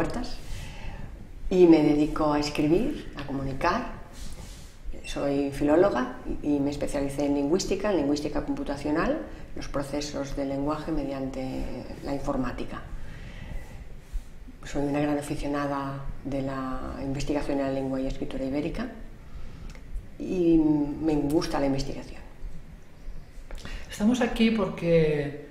Huertas, y me dedico a escribir, a comunicar. Soy filóloga y me especialicé en lingüística computacional, los procesos del lenguaje mediante la informática. Soy una gran aficionada de la investigación en la lengua y escritura ibérica y me gusta la investigación. Estamos aquí porque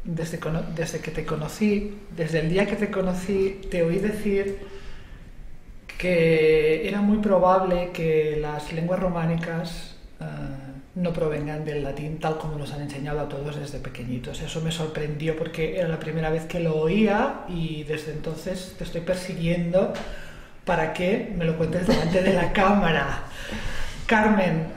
desde que te conocí, desde el día que te conocí, te oí decir que era muy probable que las lenguas románicas no provengan del latín tal como nos han enseñado a todos desde pequeñitos. Eso me sorprendió porque era la primera vez que lo oía y desde entonces te estoy persiguiendo para que me lo cuentes delante de la cámara. Carmen,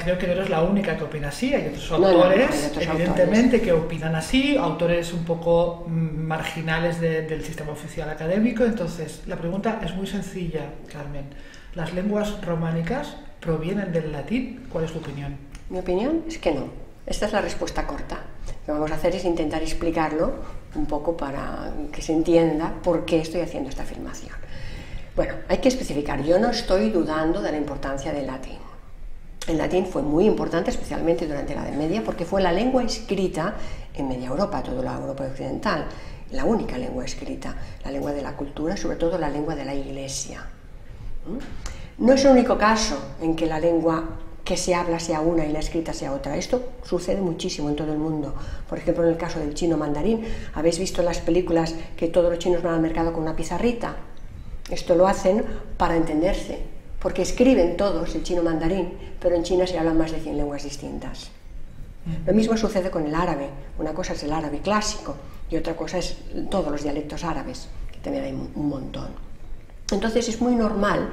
creo que no eres la única que opina así, hay otros autores, evidentemente, que opinan así, autores un poco marginales del sistema oficial académico. Entonces, la pregunta es muy sencilla, Carmen. ¿Las lenguas románicas provienen del latín? ¿Cuál es tu opinión? Mi opinión es que no. Esta es la respuesta corta. Lo que vamos a hacer es intentar explicarlo un poco para que se entienda por qué estoy haciendo esta afirmación. Bueno, hay que especificar, yo no estoy dudando de la importancia del latín. El latín fue muy importante, especialmente durante la Edad Media, porque fue la lengua escrita en media Europa, toda la Europa occidental, la única lengua escrita, la lengua de la cultura, sobre todo la lengua de la Iglesia. No es el único caso en que la lengua que se habla sea una y la escrita sea otra. Esto sucede muchísimo en todo el mundo. Por ejemplo, en el caso del chino mandarín, ¿habéis visto en las películas que todos los chinos van al mercado con una pizarrita? Esto lo hacen para entenderse, porque escriben todos el chino mandarín, pero en China se hablan más de 100 lenguas distintas. Lo mismo sucede con el árabe. Una cosa es el árabe clásico y otra cosa es todos los dialectos árabes, que también hay un montón. Entonces es muy normal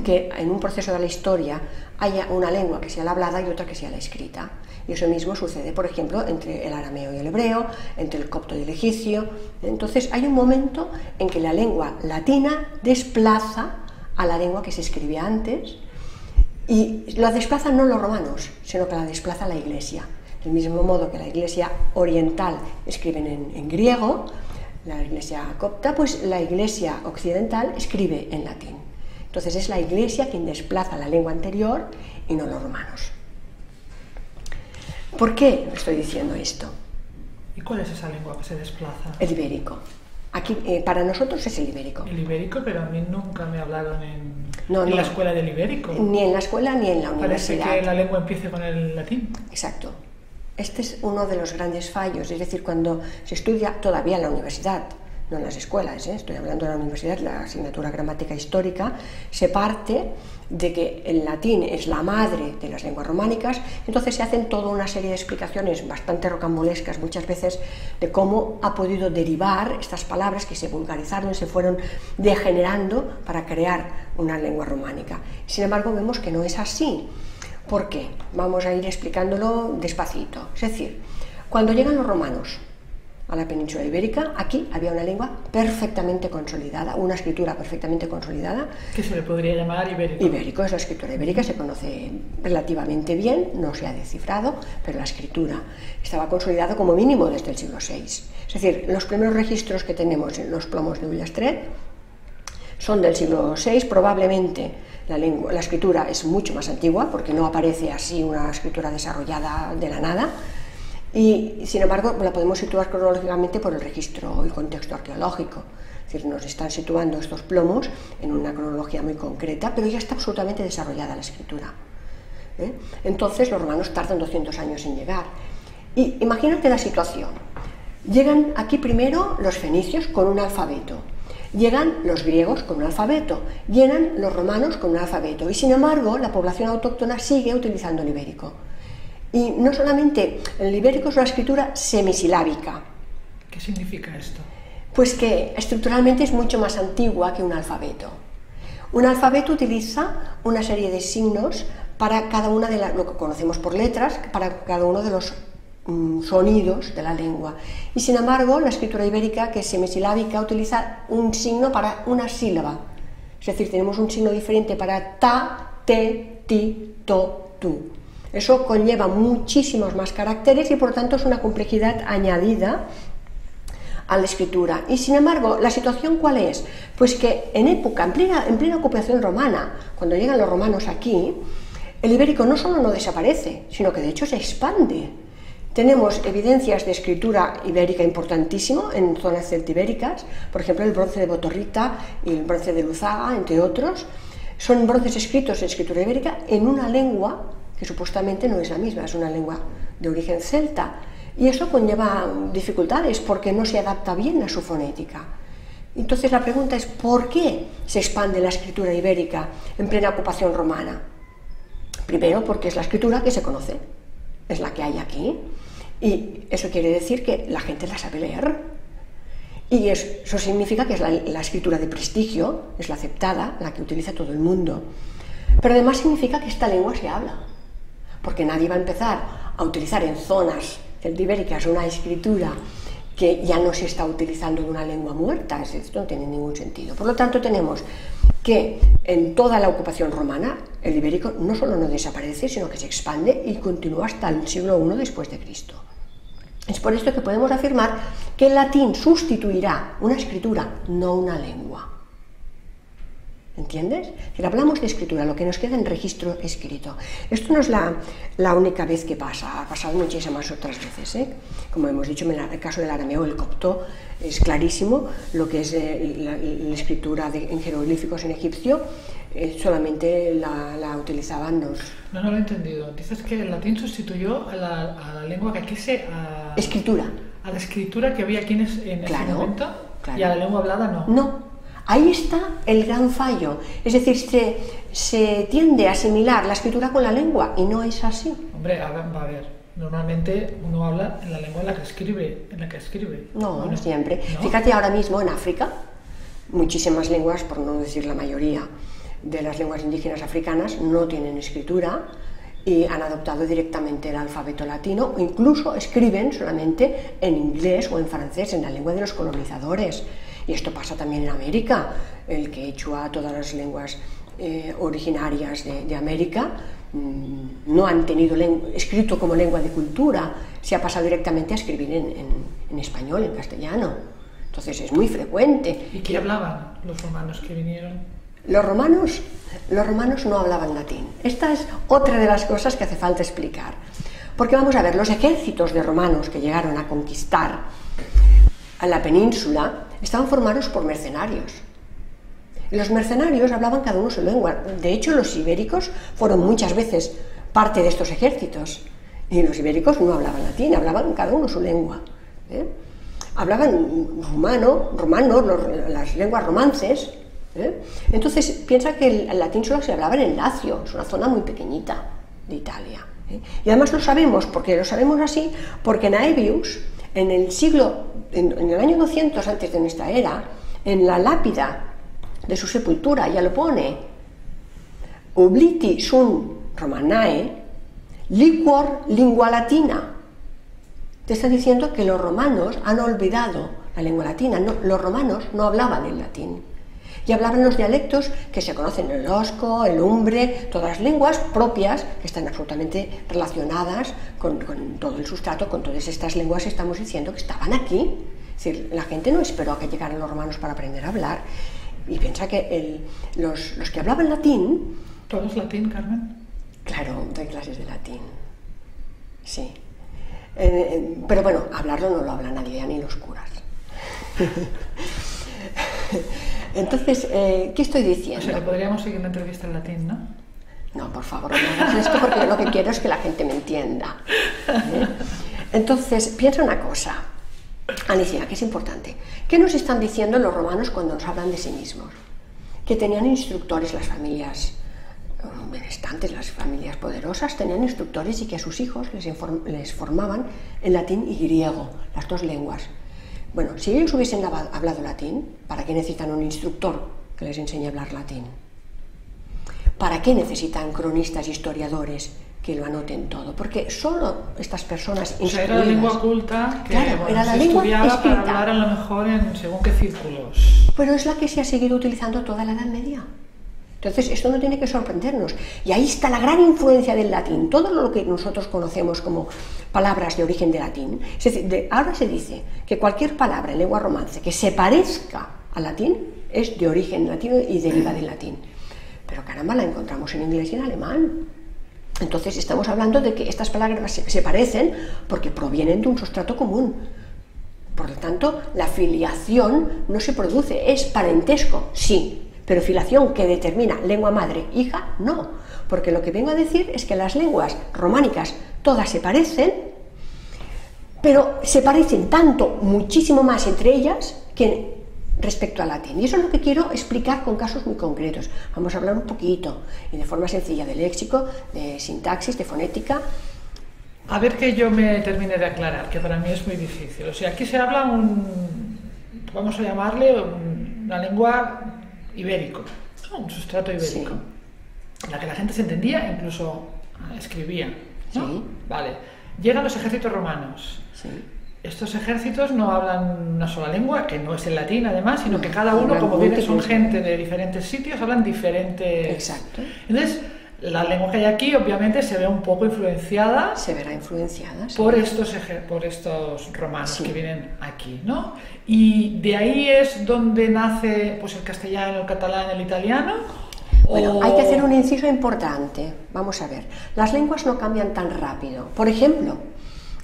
que en un proceso de la historia haya una lengua que sea la hablada y otra que sea la escrita. Y eso mismo sucede, por ejemplo, entre el arameo y el hebreo, entre el copto y el egipcio. Entonces hay un momento en que la lengua latina desplaza a la lengua que se escribía antes, y la desplazan no los romanos, sino que la desplaza la Iglesia. Del mismo modo que la Iglesia oriental escriben en griego, la Iglesia copta, pues la Iglesia occidental escribe en latín. Entonces es la Iglesia quien desplaza la lengua anterior y no los romanos. ¿Por qué estoy diciendo esto? ¿Y cuál es esa lengua que se desplaza? El ibérico. Aquí, para nosotros es el ibérico. El ibérico, pero a mí nunca me hablaron en No, la escuela del ibérico. Ni en la escuela ni en la universidad. Parece que la lengua empiece con el latín. Exacto. Este es uno de los grandes fallos, es decir, cuando se estudia todavía en la universidad, no en las escuelas, estoy hablando de la universidad, la asignatura gramática histórica, se parte de que el latín es la madre de las lenguas románicas, entonces se hacen toda una serie de explicaciones bastante rocambolescas muchas veces de cómo ha podido derivar estas palabras que se vulgarizaron, se fueron degenerando para crear una lengua románica. Sin embargo, vemos que no es así. ¿Por qué? Vamos a ir explicándolo despacito. Es decir, cuando llegan los romanos a la península ibérica, aquí había una lengua perfectamente consolidada, una escritura perfectamente consolidada. ¿Qué se le podría llamar ibérico? Ibérico es la escritura ibérica, se conoce relativamente bien, no se ha descifrado, pero la escritura estaba consolidada como mínimo desde el siglo VI. Es decir, los primeros registros que tenemos en los plomos de Ullastret son del siglo VI, probablemente la escritura es mucho más antigua, porque no aparece así una escritura desarrollada de la nada, y sin embargo la podemos situar cronológicamente por el registro y contexto arqueológico. Es decir, nos están situando estos plomos en una cronología muy concreta, pero ya está absolutamente desarrollada la escritura. Entonces los romanos tardan 200 años en llegar. Y imagínate la situación. Llegan aquí primero los fenicios con un alfabeto. Llegan los griegos con un alfabeto, llegan los romanos con un alfabeto, y sin embargo la población autóctona sigue utilizando el ibérico. Y no solamente el ibérico es una escritura semisilábica. ¿Qué significa esto? Pues que estructuralmente es mucho más antigua que un alfabeto. Un alfabeto utiliza una serie de signos para cada una de lo que conocemos por letras, para cada uno de los sonidos de la lengua, y sin embargo la escritura ibérica, que es semisilábica, utiliza un signo para una sílaba, es decir, tenemos un signo diferente para ta, te, ti, to, tu. Eso conlleva muchísimos más caracteres y por tanto es una complejidad añadida a la escritura. Y sin embargo, ¿la situación cuál es? Pues que en plena ocupación romana, cuando llegan los romanos aquí, el ibérico no solo no desaparece, sino que de hecho se expande. Tenemos evidencias de escritura ibérica importantísimo en zonas celtibéricas, por ejemplo el bronce de Botorrita y el bronce de Luzaga, entre otros. Son bronces escritos en escritura ibérica en una lengua que supuestamente no es la misma, es una lengua de origen celta. Y eso conlleva dificultades porque no se adapta bien a su fonética. Entonces la pregunta es, ¿por qué se expande la escritura ibérica en plena ocupación romana? Primero, porque es la escritura que se conoce, es la que hay aquí, y eso quiere decir que la gente la sabe leer. Y eso significa que es la escritura de prestigio, es la aceptada, la que utiliza todo el mundo. Pero además significa que esta lengua se habla, porque nadie va a empezar a utilizar en zonas celtibéricas una escritura que ya no se está utilizando de una lengua muerta. Esto no tiene ningún sentido. Por lo tanto, tenemos que en toda la ocupación romana el ibérico no solo no desaparece, sino que se expande y continúa hasta el siglo I después de Cristo. Es por esto que podemos afirmar que el latín sustituirá una escritura, no una lengua. ¿Entiendes? Si hablamos de escritura, lo que nos queda en registro escrito. Esto no es la única vez que pasa, ha pasado muchísimas otras veces, ¿eh? Como hemos dicho, en el caso del arameo, el copto, es clarísimo lo que es la escritura en jeroglíficos en egipcio, solamente la utilizaban los... No lo he entendido. Dices que el latín sustituyó a la lengua que aquí escritura. A la escritura que había aquí en ese momento, claro. Y a la lengua hablada no. No. Ahí está el gran fallo, es decir, se tiende a asimilar la escritura con la lengua y no es así. Hombre, va a ver, normalmente uno habla en la lengua en la que escribe. No, no siempre. ¿No? Fíjate ahora mismo en África, muchísimas lenguas, por no decir la mayoría de las lenguas indígenas africanas, no tienen escritura y han adoptado directamente el alfabeto latino o incluso escriben solamente en inglés o en francés, en la lengua de los colonizadores. Y esto pasa también en América, el quechua, todas las lenguas originarias de América no han tenido escrito como lengua de cultura, se ha pasado directamente a escribir en español, en castellano. Entonces es muy frecuente. ¿Y qué hablaban los romanos que vinieron? Los romanos no hablaban latín. Esta es otra de las cosas que hace falta explicar. Porque vamos a ver, los ejércitos de romanos que llegaron a conquistar a la península estaban formados por mercenarios. Los mercenarios hablaban cada uno su lengua. De hecho, los ibéricos fueron muchas veces parte de estos ejércitos. Y los ibéricos no hablaban latín, hablaban cada uno su lengua. Hablaban romano, las lenguas romances. Entonces, piensa que el latín solo se hablaba en el Lacio, es una zona muy pequeñita de Italia. Y además lo sabemos así, porque Naevius, en el año 200 antes de nuestra era, en la lápida de su sepultura ya lo pone: Obliti sunt Romanae, liquor lingua latina. Te está diciendo que los romanos han olvidado la lengua latina. No, los romanos no hablaban el latín y hablaban los dialectos que se conocen, el osco, el umbre, todas las lenguas propias que están absolutamente relacionadas con todo el sustrato, con todas estas lenguas. Estamos diciendo que estaban aquí. Es decir, la gente no esperó a que llegaran los romanos para aprender a hablar. Y piensa que los que hablaban latín... ¿Todo es latín, Carmen? Claro, doy clases de latín. Sí. Pero bueno, hablarlo no lo habla nadie, ni los curas. Entonces, ¿qué estoy diciendo? O sea, que podríamos seguir una entrevista en latín, ¿no? No, por favor, no hagas esto, porque yo lo que quiero es que la gente me entienda. Entonces, piensa una cosa, Alicia, que es importante. ¿Qué nos están diciendo los romanos cuando nos hablan de sí mismos? Que tenían instructores, las familias benestantes, las familias poderosas, tenían instructores y que a sus hijos les formaban en latín y griego, las dos lenguas. Bueno, si ellos hubiesen hablado latín, ¿para qué necesitan un instructor que les enseñe a hablar latín? ¿Para qué necesitan cronistas, historiadores que lo anoten todo? Porque solo estas personas instruidas... O sea, era la lengua culta que claro, era la lengua estudiaba escrita. Para hablar a lo mejor en según qué círculos. Pero es la que se ha seguido utilizando toda la Edad Media. Entonces, esto no tiene que sorprendernos. Y ahí está la gran influencia del latín. Todo lo que nosotros conocemos como palabras de origen de latín. Es decir, ahora se dice que cualquier palabra en lengua romance que se parezca al latín es de origen latino y deriva del latín. Pero caramba, la encontramos en inglés y en alemán. Entonces, estamos hablando de que estas palabras se parecen porque provienen de un sustrato común. Por lo tanto, la filiación no se produce, es parentesco, sí. Pero filiación que determina lengua madre, hija, no. Porque lo que vengo a decir es que las lenguas románicas todas se parecen, pero se parecen tanto, muchísimo más entre ellas, que respecto al latín. Y eso es lo que quiero explicar con casos muy concretos. Vamos a hablar un poquito, y de forma sencilla, de léxico, de sintaxis, de fonética. A ver que yo me termine de aclarar, que para mí es muy difícil. O sea, aquí se habla vamos a llamarle una lengua ibérico, ¿no? Un sustrato ibérico, sí, en la que la gente se entendía, incluso escribía, ¿no? Sí. Vale. Llegan los ejércitos romanos. Sí. Estos ejércitos no hablan una sola lengua, que no es el latín además, sino que cada uno, como viene, son gente de diferentes sitios, hablan diferentes... Exacto. Entonces, la lengua que hay aquí obviamente se ve un poco influenciada. Se verá influenciada, sí, por estos romanos, sí, que vienen aquí, ¿no? Y de ahí es donde nace pues el castellano, el catalán, el italiano. Bueno, hay que hacer un inciso importante. Vamos a ver, las lenguas no cambian tan rápido. Por ejemplo,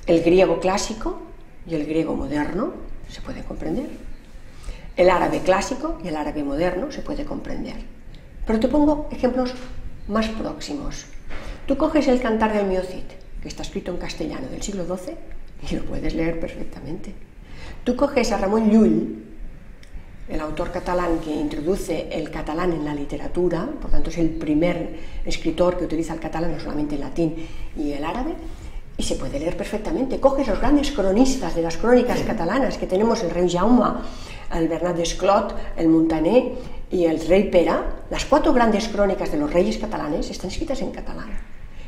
el griego clásico y el griego moderno se puede comprender. El árabe clásico y el árabe moderno se puede comprender. Pero te pongo ejemplos más próximos. Tú coges el Cantar del Mio Cid, que está escrito en castellano del siglo XII, y lo puedes leer perfectamente. Tú coges a Ramon Llull, el autor catalán que introduce el catalán en la literatura, por tanto es el primer escritor que utiliza el catalán, no solamente el latín y el árabe, y se puede leer perfectamente. Coges los grandes cronistas de las crónicas catalanas que tenemos, el rey Jaume, el Bernat d'Esclot, el Montaner y el rey Pere. Las 4 grandes crónicas de los reyes catalanes están escritas en catalán.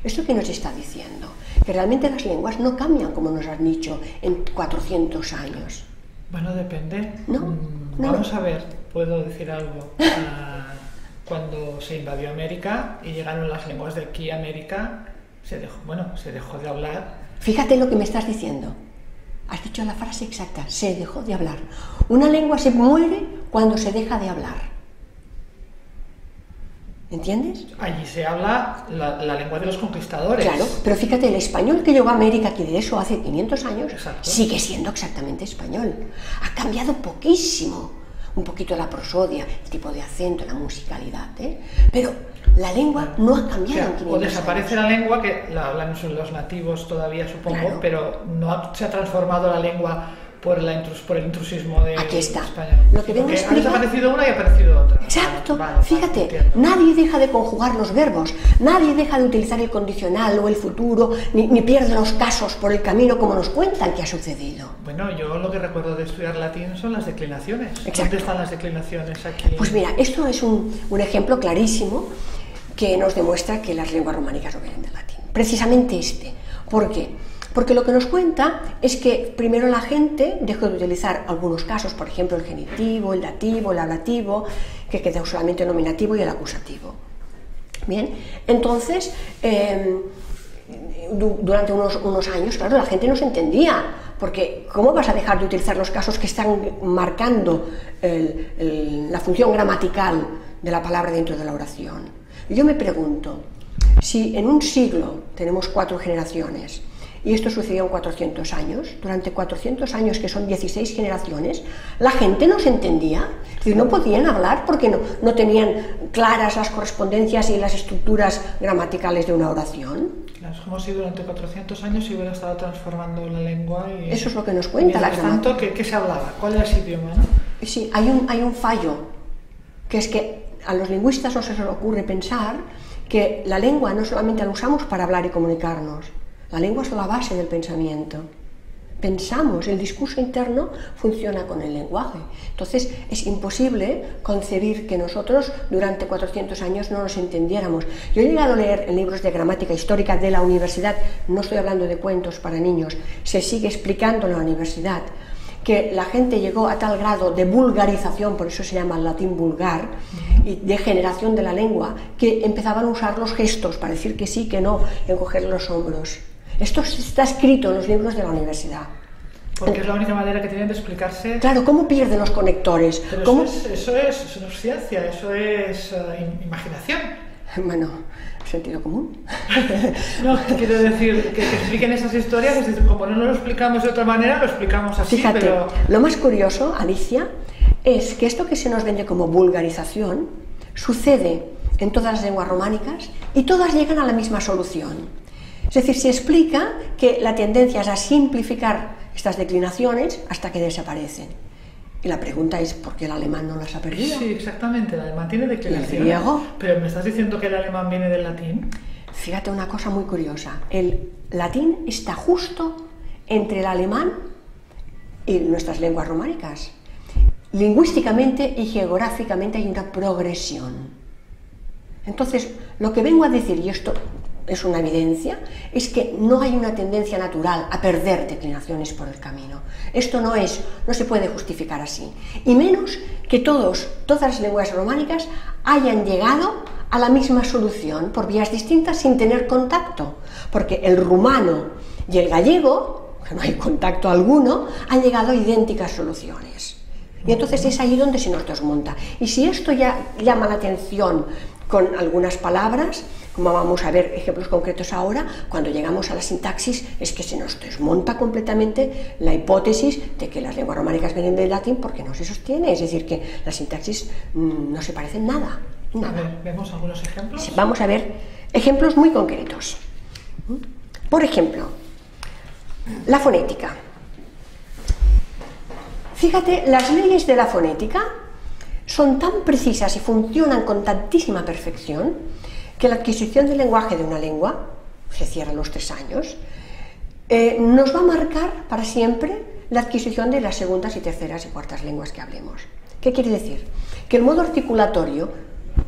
¿Esto qué nos está diciendo? Que realmente las lenguas no cambian, como nos han dicho, en 400 años. Bueno, depende. No, Vamos a ver, puedo decir algo. Cuando se invadió América y llegaron las lenguas de aquí a América, se dejó de hablar. Fíjate lo que me estás diciendo. Has dicho la frase exacta, se dejó de hablar. Una lengua se muere cuando se deja de hablar. ¿Entiendes? Allí se habla la lengua de los conquistadores. Claro, pero fíjate, el español que llegó a América, que de eso hace 500 años, exacto, sigue siendo exactamente español. Ha cambiado poquísimo. Un poquito la prosodia, el tipo de acento, la musicalidad, ¿eh? Pero la lengua no ha cambiado en 500 años. O desaparece la lengua, que la hablan los nativos todavía, supongo, claro, pero no se ha transformado la lengua por el intrusismo de aquí está. España. Lo que vengo a explicar... Ha desaparecido una y ha aparecido otra. Exacto. Fíjate, nadie deja de conjugar los verbos, nadie deja de utilizar el condicional o el futuro, ni pierde los casos por el camino como nos cuentan que ha sucedido. Bueno, yo lo que recuerdo de estudiar latín son las declinaciones. Exacto. ¿Dónde están las declinaciones aquí? Pues mira, esto es un ejemplo clarísimo que nos demuestra que las lenguas románicas no vienen del latín. Precisamente este. ¿Por qué? Porque lo que nos cuenta es que primero la gente dejó de utilizar algunos casos, por ejemplo el genitivo, el dativo, el ablativo, que quedó solamente el nominativo y el acusativo. Bien, entonces durante unos años, claro, la gente no se entendía, porque ¿cómo vas a dejar de utilizar los casos que están marcando la función gramatical de la palabra dentro de la oración? Y yo me pregunto, si en un siglo tenemos 4 generaciones, y esto sucedió en 400 años, durante 400 años, que son 16 generaciones, la gente no se entendía, y no podían hablar porque no tenían claras las correspondencias y las estructuras gramaticales de una oración. Claro, es como si durante 400 años se hubiera estado transformando la lengua y... Eso es lo que nos cuenta la gramática. ¿Qué se hablaba? ¿Cuál era ese idioma, no? Sí, hay un fallo, que es que a los lingüistas no se les ocurre pensar que la lengua no solamente la usamos para hablar y comunicarnos. La lengua es la base del pensamiento. Pensamos, el discurso interno funciona con el lenguaje. Entonces es imposible concebir que nosotros durante 400 años no nos entendiéramos. Yo he llegado a leer en libros de gramática histórica de la universidad, no estoy hablando de cuentos para niños, se sigue explicando en la universidad, que la gente llegó a tal grado de vulgarización, por eso se llama el latín vulgar, y de generación de la lengua, que empezaban a usar los gestos para decir que sí, que no, encoger los hombros. Esto está escrito en los libros de la universidad. Porque es la única manera que tienen de explicarse. Claro, ¿cómo pierden los conectores? Pero ¿Cómo? Eso no es ciencia, eso es imaginación. Bueno, sentido común. No, quiero decir, que expliquen esas historias, es decir, como no lo explicamos de otra manera, lo explicamos así. Fíjate, pero... lo más curioso, Alicia, es que esto que se nos vende como vulgarización sucede en todas las lenguas románicas y todas llegan a la misma solución. Es decir, se explica que la tendencia es a simplificar estas declinaciones hasta que desaparecen. Y la pregunta es, ¿por qué el alemán no las ha perdido? Sí, exactamente, el alemán tiene declinaciones. ¿Y el griego? Pero ¿me estás diciendo que el alemán viene del latín? Fíjate una cosa muy curiosa, el latín está justo entre el alemán y nuestras lenguas románicas. Lingüísticamente y geográficamente hay una progresión. Entonces, lo que vengo a decir, y esto es una evidencia, es que no hay una tendencia natural a perder declinaciones por el camino. Esto no se puede justificar así. Y menos que todas las lenguas románicas hayan llegado a la misma solución por vías distintas sin tener contacto. Porque el rumano y el gallego, que no hay contacto alguno, han llegado a idénticas soluciones. Y entonces es ahí donde se nos desmonta. Y si esto ya llama la atención con algunas palabras, como vamos a ver ejemplos concretos ahora, cuando llegamos a la sintaxis es que se nos desmonta completamente la hipótesis de que las lenguas románicas vienen del latín porque no se sostiene, es decir, que la sintaxis no se parece en nada. A ver, ¿vemos algunos ejemplos? Sí, vamos a ver ejemplos muy concretos. Por ejemplo, la fonética. Fíjate, las leyes de la fonética son tan precisas y funcionan con tantísima perfección que la adquisición del lenguaje de una lengua, se cierra a los 3 años, nos va a marcar para siempre la adquisición de las segundas y terceras y cuartas lenguas que hablemos. ¿Qué quiere decir? Que el modo articulatorio,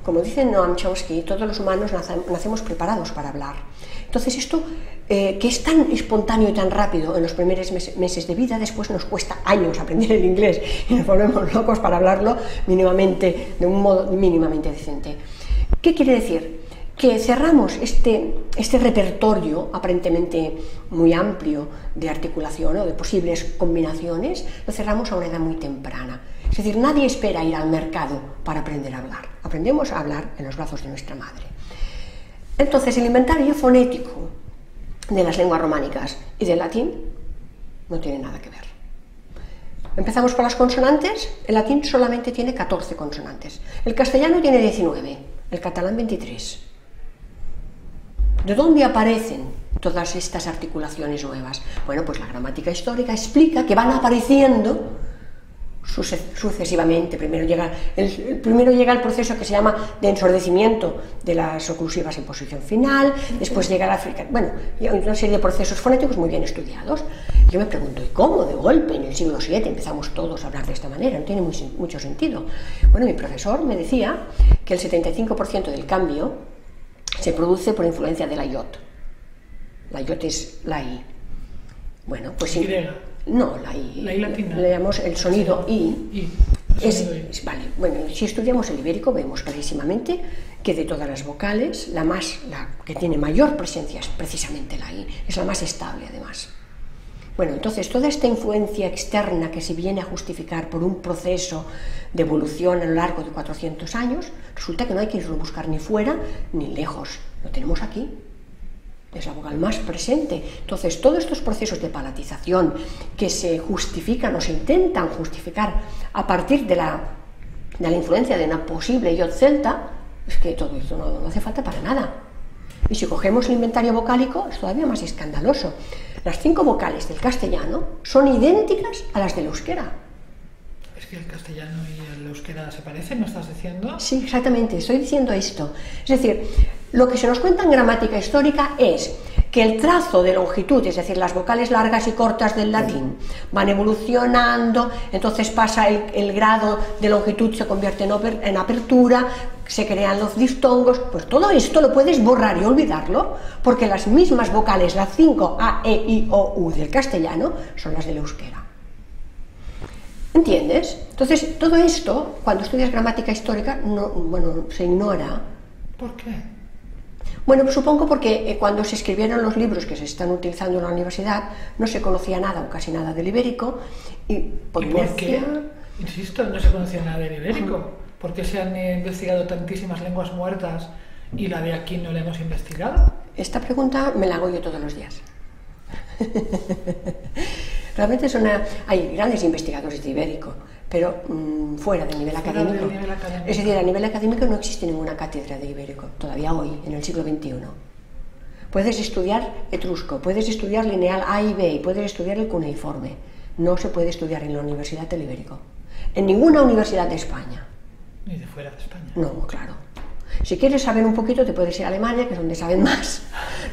como dice Noam Chomsky, todos los humanos nacemos preparados para hablar. Entonces esto, que es tan espontáneo y tan rápido en los primeros meses de vida, después nos cuesta años aprender el inglés y nos volvemos locos para hablarlo mínimamente, de un modo mínimamente decente. ¿Qué quiere decir? Que cerramos este repertorio aparentemente muy amplio de articulación o de posibles combinaciones, lo cerramos a una edad muy temprana. Es decir, nadie espera ir al mercado para aprender a hablar. Aprendemos a hablar en los brazos de nuestra madre. Entonces, el inventario fonético de las lenguas románicas y del latín no tiene nada que ver. Empezamos por las consonantes. El latín solamente tiene 14 consonantes. El castellano tiene 19, el catalán 23. ¿De dónde aparecen todas estas articulaciones nuevas? Bueno, pues la gramática histórica explica que van apareciendo sucesivamente. Primero llega el proceso que se llama de ensordecimiento de las oclusivas en posición final, después llega la fricación, bueno, y hay una serie de procesos fonéticos muy bien estudiados. Yo me pregunto, ¿y cómo de golpe en el siglo VII empezamos todos a hablar de esta manera? No tiene mucho sentido. Bueno, mi profesor me decía que el 75% del cambio se produce por influencia de la iot. La iot es la i. Bueno, pues sí. No, la I latina. Le llamamos el sonido I. Vale, bueno, si estudiamos el ibérico vemos clarísimamente que de todas las vocales, la que tiene mayor presencia es precisamente la I, es la más estable además. Bueno, entonces toda esta influencia externa que se viene a justificar por un proceso de evolución a lo largo de 400 años, resulta que no hay que irlo a buscar ni fuera ni lejos, lo tenemos aquí. Es la vocal más presente. Entonces, todos estos procesos de palatización que se justifican o se intentan justificar a partir de la influencia de una posible iot celta, es que todo esto no hace falta para nada. Y si cogemos el inventario vocálico, es todavía más escandaloso. Las 5 vocales del castellano son idénticas a las del euskera. ¿Es que el castellano y el euskera se parecen, no estás diciendo? Sí, exactamente, estoy diciendo esto. Es decir, lo que se nos cuenta en gramática histórica es que el trazo de longitud, es decir, las vocales largas y cortas del latín, van evolucionando, entonces pasa el grado de longitud, se convierte en apertura, se crean los distongos, pues todo esto lo puedes borrar y olvidarlo, porque las mismas vocales, las 5 A, E, I, O, U del castellano, son las del euskera. ¿Entiendes? Entonces, todo esto, cuando estudias gramática histórica, se ignora. ¿Por qué? Bueno, pues supongo porque cuando se escribieron los libros que se están utilizando en la universidad, no se conocía nada o casi nada del ibérico. ¿Y por qué? Insisto, no se conocía nada del ibérico. ¿Por qué se han investigado tantísimas lenguas muertas y la de aquí no la hemos investigado? Esta pregunta me la hago yo todos los días. Realmente hay grandes investigadores de ibérico, pero fuera del nivel académico. Es decir, a nivel académico no existe ninguna cátedra de ibérico, todavía hoy, en el siglo XXI. Puedes estudiar etrusco, puedes estudiar lineal A y B, y puedes estudiar el cuneiforme. No se puede estudiar en la Universidad del Ibérico. En ninguna universidad de España. Ni de fuera de España. No, claro. Si quieres saber un poquito, te puedes ir a Alemania, que es donde saben más.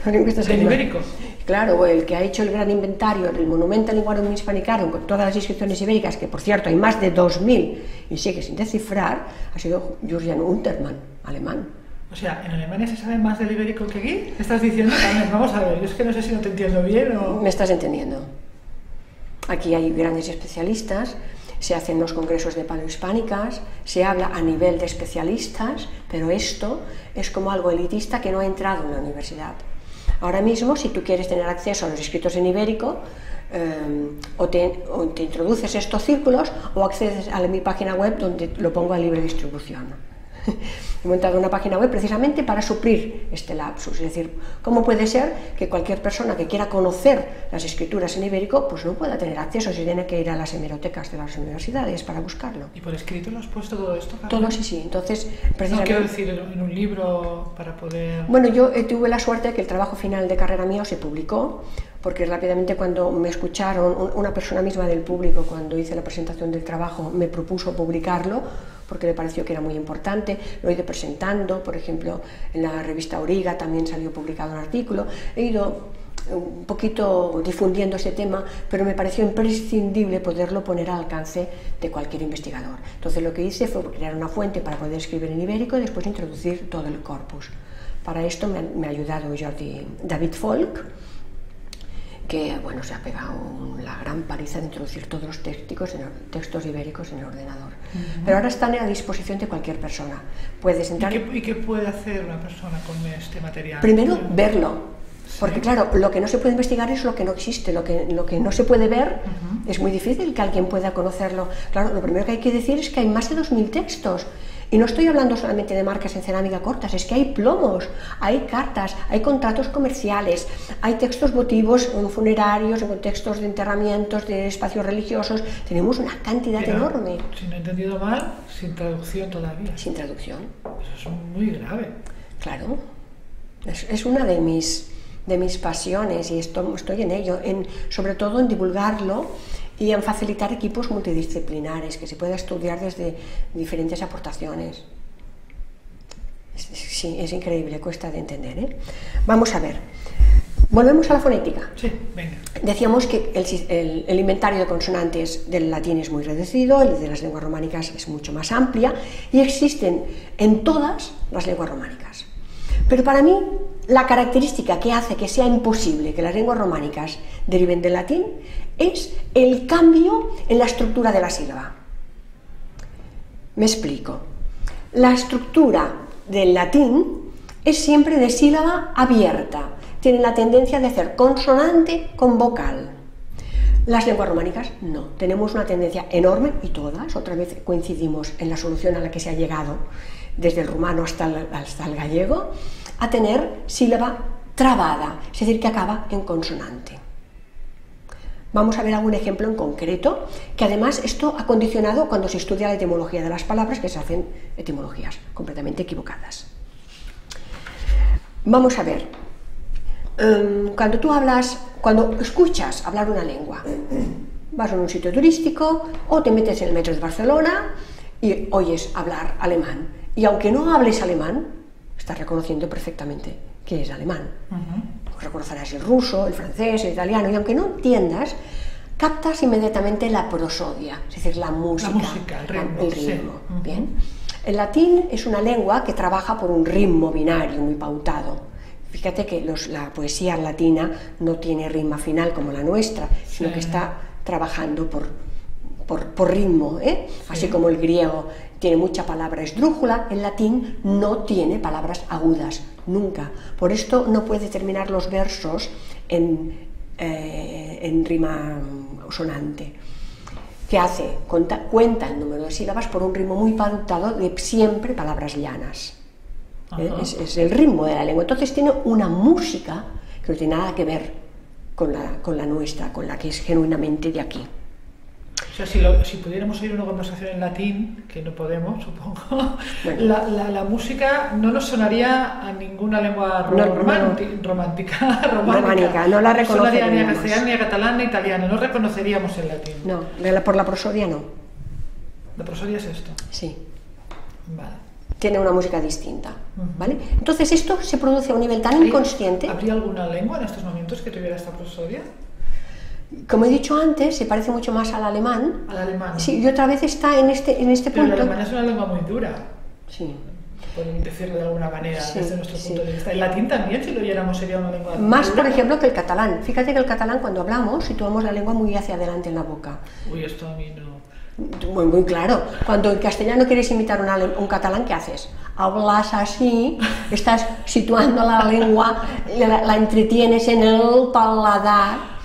¿Del ibérico? Claro, el que ha hecho el gran inventario del Monumental Linguarum Hispanicarum con todas las inscripciones ibéricas, que por cierto hay más de 2000 y sigue sin descifrar, ha sido Jürgen Untermann, alemán. O sea, ¿en Alemania se sabe más del ibérico que aquí? ¿Qué estás diciendo? Vamos a ver, yo es que no sé si no te entiendo bien o... Me estás entendiendo. Aquí hay grandes especialistas, se hacen los congresos de paleohispánicas, se habla a nivel de especialistas, pero esto es como algo elitista que no ha entrado en la universidad. Ahora mismo, si tú quieres tener acceso a los escritos en ibérico, o te introduces estos círculos o accedes a mi página web donde lo pongo a libre distribución. He montado una página web precisamente para suplir este lapsus, es decir, ¿cómo puede ser que cualquier persona que quiera conocer las escrituras en ibérico pues no pueda tener acceso si tiene que ir a las hemerotecas de las universidades para buscarlo? ¿Y por escrito lo has puesto todo esto, Carmen? Todo, sí. Entonces, precisamente... No quiero decir en un libro para poder... Bueno, yo tuve la suerte de que el trabajo final de carrera mío se publicó, porque rápidamente cuando me escucharon, una persona misma del público, cuando hice la presentación del trabajo, me propuso publicarlo, porque le pareció que era muy importante. Lo he ido presentando, por ejemplo, en la revista Origa también salió publicado un artículo. He ido un poquito difundiendo este tema, pero me pareció imprescindible poderlo poner al alcance de cualquier investigador. Entonces lo que hice fue crear una fuente para poder escribir en ibérico y después introducir todo el corpus. Para esto me ha ayudado David Folk, que bueno, se ha pegado la gran paliza de introducir todos los textos ibéricos en el ordenador. Pero ahora están a disposición de cualquier persona. Puedes entrar... ¿Y qué puede hacer una persona con este material? Primero, verlo. Porque claro, lo que no se puede investigar es lo que no existe, lo que no se puede ver es muy difícil que alguien pueda conocerlo. Claro, lo primero que hay que decir es que hay más de 2000 textos. Y no estoy hablando solamente de marcas en cerámica cortas, es que hay plomos, hay cartas, hay contratos comerciales, hay textos votivos funerarios, textos de enterramientos, de espacios religiosos. Tenemos una cantidad enorme. Si no he entendido mal, sin traducción todavía. Sin traducción. Eso es muy grave. Claro, es una de mis pasiones y estoy en ello, sobre todo en divulgarlo y en facilitar equipos multidisciplinares, que se pueda estudiar desde diferentes aportaciones. Sí, es increíble, cuesta de entender, ¿eh? Vamos a ver. Volvemos a la fonética. Sí, venga. Decíamos que el inventario de consonantes del latín es muy reducido, el de las lenguas románicas es mucho más amplia y existen en todas las lenguas románicas. Pero para mí, la característica que hace que sea imposible que las lenguas románicas deriven del latín es el cambio en la estructura de la sílaba. Me explico. La estructura del latín es siempre de sílaba abierta. Tiene la tendencia de hacer consonante con vocal. Las lenguas románicas no. Tenemos una tendencia enorme, y todas, otra vez coincidimos en la solución a la que se ha llegado desde el rumano hasta el gallego, a tener sílaba trabada, es decir, que acaba en consonante. Vamos a ver algún ejemplo en concreto, que además esto ha condicionado cuando se estudia la etimología de las palabras, que se hacen etimologías completamente equivocadas. Vamos a ver, cuando escuchas hablar una lengua, vas a un sitio turístico o te metes en el metro de Barcelona y oyes hablar alemán, y aunque no hables alemán, estás reconociendo perfectamente que es alemán. Reconocerás el ruso, el francés, el italiano, y aunque no entiendas, captas inmediatamente la prosodia, es decir, la música, el ritmo. Sí. Bien. El latín es una lengua que trabaja por un ritmo binario muy pautado. Fíjate que la poesía latina no tiene rima final como la nuestra, sino que está trabajando por por ritmo, ¿eh? Así como el griego tiene mucha palabra esdrújula, el latín no tiene palabras agudas, nunca. Por esto no puede terminar los versos en rima sonante. ¿Qué hace? Cuenta el número de sílabas por un ritmo muy pautado de siempre palabras llanas. Es el ritmo de la lengua. Entonces tiene una música que no tiene nada que ver con la nuestra, con la que es genuinamente de aquí. O sea, si pudiéramos oír una conversación en latín, que no podemos, supongo, Bueno. la música no nos sonaría a ninguna lengua románica. No la reconoceríamos. No sonaría ni a reconoceríamos. castellano, ni a catalán, ni a italiano. No reconoceríamos el latín. No, por la prosodia no. ¿La prosodia es esto? Sí. Vale. Tiene una música distinta, ¿vale? Entonces esto se produce a un nivel tan inconsciente. ¿Habría alguna lengua en estos momentos que tuviera esta prosodia? Como he dicho antes, se parece mucho más al alemán. Al alemán. Sí, y otra vez está en este Pero punto. el alemán es una lengua muy dura, Sí. por decirlo de alguna manera, Sí, desde nuestro sí. punto de vista. El latín también, si lo oyéramos, sería una lengua Más, dura. por ejemplo, que el catalán. Fíjate que el catalán, cuando hablamos, situamos la lengua muy hacia adelante en la boca. Uy, esto a mí no... Muy claro. Cuando en castellano quieres imitar un catalán, ¿qué haces? Hablas así, estás situando la lengua, la entretienes en el paladar.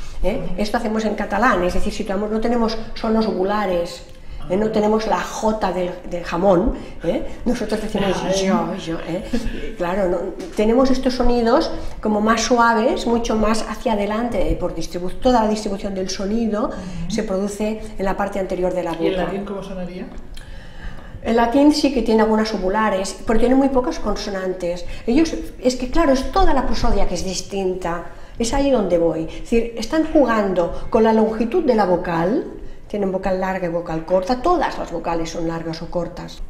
Esto hacemos en catalán, es decir, situamos, no tenemos sonos ovulares, no tenemos la J del jamón, nosotros decimos yo. Claro, no, tenemos estos sonidos como más suaves, mucho más hacia adelante, toda la distribución del sonido se produce en la parte anterior de la boca. ¿Y el latín cómo sonaría? El latín sí que tiene algunas ovulares, pero tiene muy pocas consonantes. Es que claro, es toda la prosodia que es distinta, es ahí donde voy. Es decir, están jugando con la longitud de la vocal, tienen vocal larga y vocal corta, todas las vocales son largas o cortas.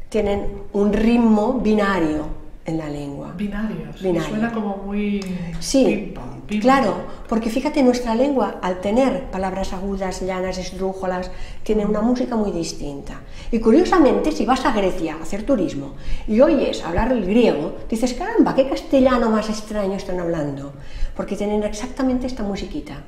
Tienen un ritmo binario en la lengua. Binarios. Binario. Suena como muy... Sí, pim, pam, pim, claro, pam. porque fíjate, nuestra lengua, al tener palabras agudas, llanas, esdrújulas, tiene una música muy distinta. Y curiosamente, si vas a Grecia a hacer turismo y oyes hablar el griego, dices, caramba, qué castellano más extraño están hablando, porque tienen exactamente esta musiquita.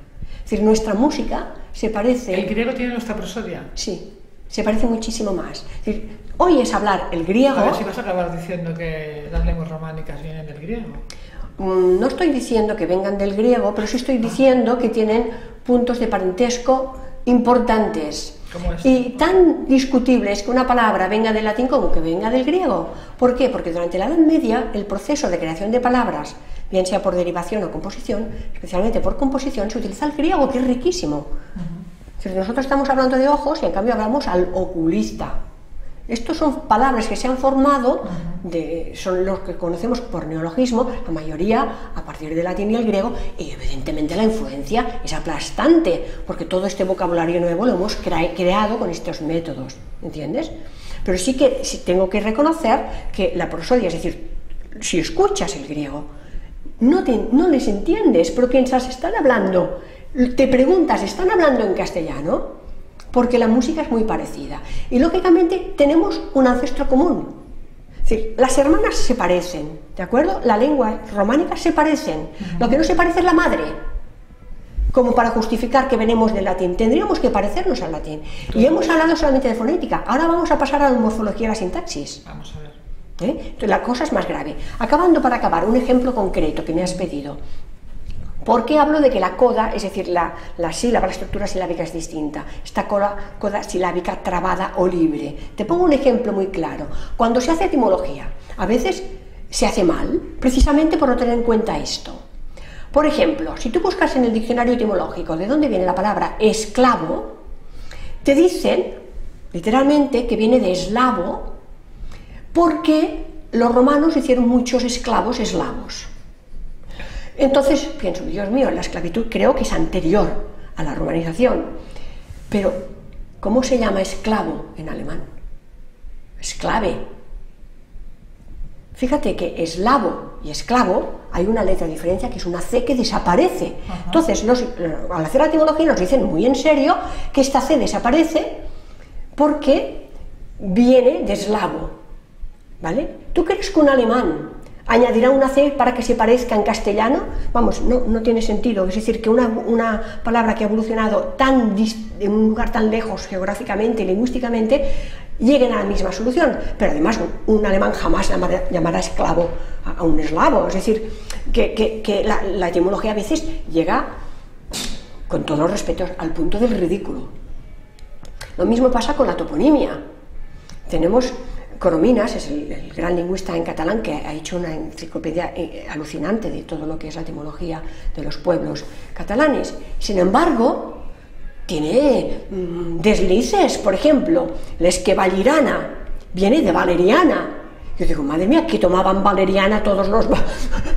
Es decir, nuestra música se parece... ¿El griego tiene nuestra prosodia? Sí, se parece muchísimo más. Es decir, oyes hablar el griego... A ver si vas a acabar diciendo que las lenguas románicas vienen del griego. No estoy diciendo que vengan del griego, pero sí estoy diciendo que tienen puntos de parentesco importantes. ¿Cómo es? Y tan discutible es que una palabra venga del latín como que venga del griego. ¿Por qué? Porque durante la Edad Media el proceso de creación de palabras, bien sea por derivación o composición, especialmente por composición, se utiliza el griego, que es riquísimo. Es decir, nosotros estamos hablando de ojos y en cambio hablamos al oculista. Estos son palabras que se han formado, son los que conocemos por neologismo, la mayoría a partir del latín y el griego, y evidentemente la influencia es aplastante, porque todo este vocabulario nuevo lo hemos creado con estos métodos, ¿entiendes? Pero sí que tengo que reconocer que la prosodia, es decir, si escuchas el griego, no les entiendes, pero piensas, están hablando, te preguntas, ¿están hablando en castellano? Porque la música es muy parecida. Y lógicamente tenemos un ancestro común. Es decir, las hermanas se parecen, ¿de acuerdo? La lengua románica se parecen. Lo que no se parece es la madre. Como para justificar que venimos del latín. Tendríamos que parecernos al latín. Y hemos hablado solamente de fonética. Ahora vamos a pasar a la morfología y la sintaxis. Vamos a ver. Entonces la cosa es más grave. Acabando para acabar, un ejemplo concreto que me has pedido. ¿Por qué hablo de que la coda, es decir, la sílaba, la estructura silábica es distinta? Esta coda silábica trabada o libre. Te pongo un ejemplo muy claro. Cuando se hace etimología, a veces se hace mal, precisamente por no tener en cuenta esto. Por ejemplo, si tú buscas en el diccionario etimológico de dónde viene la palabra esclavo, te dicen, literalmente, que viene de eslavo, porque los romanos hicieron muchos esclavos eslavos. Entonces pienso, Dios mío, la esclavitud creo que es anterior a la romanización, pero ¿cómo se llama esclavo en alemán? Esclave. Fíjate que eslavo y esclavo hay una letra de diferencia que es una C que desaparece. Entonces, al hacer la etimología nos dicen muy en serio que esta C desaparece porque viene de eslavo, ¿vale? ¿Tú crees que un alemán añadirá una C para que se parezca en castellano. Vamos, no tiene sentido. Es decir, que una palabra que ha evolucionado en un lugar tan lejos geográficamente y lingüísticamente lleguen a la misma solución. Pero además un alemán jamás llamará esclavo a un eslavo. Es decir, que la etimología a veces llega, con todos los respetos, al punto del ridículo. Lo mismo pasa con la toponimia. Tenemos Corominas, es el gran lingüista en catalán que ha hecho una enciclopedia alucinante de todo lo que es la etimología de los pueblos catalanes. Sin embargo, tiene deslices. Por ejemplo, l'esquevallirana viene de valeriana. Yo digo, madre mía, que tomaban valeriana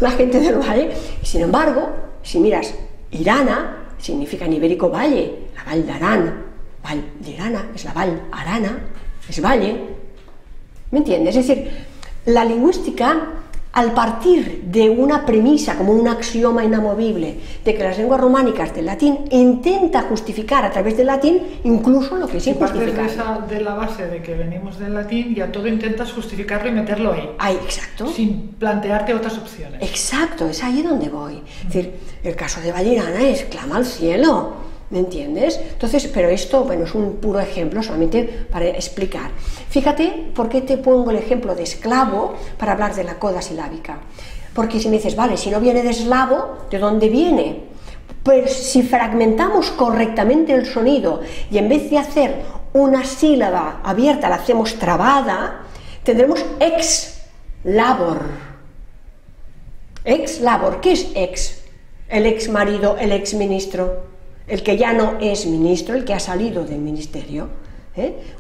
la gente del valle. Y sin embargo, si miras, Irana significa en ibérico valle, la Val d'Aran. Val d'Irana es la Val Arana, es valle. ¿Me entiendes? Es decir, la lingüística, al partir de una premisa, como un axioma inamovible, de que las lenguas románicas del latín intenta justificar a través del latín incluso lo que es injustificable. Si partes de la base de que venimos del latín, ya todo intentas justificarlo y meterlo ahí. Ahí, exacto. Sin plantearte otras opciones. Exacto, es ahí donde voy. Es decir, el caso de Vallerana es clama al cielo. ¿Me entiendes? Entonces, pero esto, bueno, es un puro ejemplo solamente para explicar. Fíjate por qué te pongo el ejemplo de esclavo para hablar de la coda silábica. Porque si me dices, vale, si no viene de eslavo, ¿de dónde viene? Pues si fragmentamos correctamente el sonido y en vez de hacer una sílaba abierta la hacemos trabada, tendremos ex labor. Ex labor, ¿qué es ex? El ex marido, el ex ministro. El que ya no es ministro, el que ha salido del ministerio,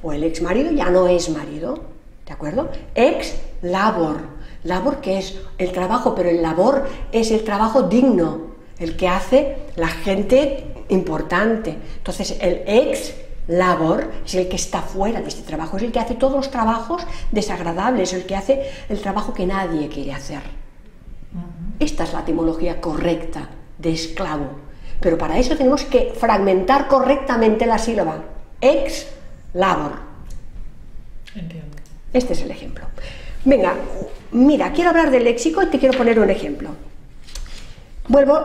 o el ex marido ya no es marido, ¿de acuerdo? Ex labor, labor que es el trabajo, pero el labor es el trabajo digno, el que hace la gente importante. Entonces el ex labor es el que está fuera de este trabajo, es el que hace todos los trabajos desagradables, el que hace el trabajo que nadie quiere hacer. Esta es la etimología correcta de esclavo. Pero para eso tenemos que fragmentar correctamente la sílaba. Ex labor. Entiendo. Este es el ejemplo. Venga, mira, quiero hablar del léxico y te quiero poner un ejemplo. Vuelvo,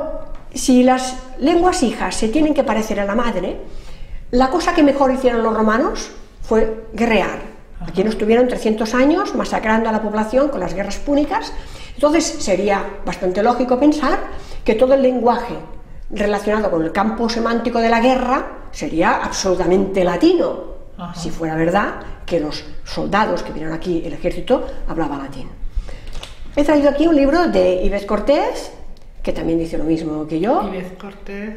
si las lenguas hijas se tienen que parecer a la madre, la cosa que mejor hicieron los romanos fue guerrear. Aquí nos tuvieron 300 años masacrando a la población con las guerras púnicas. Entonces sería bastante lógico pensar que todo el lenguaje relacionado con el campo semántico de la guerra sería absolutamente latino. Ajá. Si fuera verdad que los soldados que vinieron aquí, el ejército, hablaba latín. He traído aquí un libro de Yves Cortés, que también dice lo mismo que yo. Yves Cortés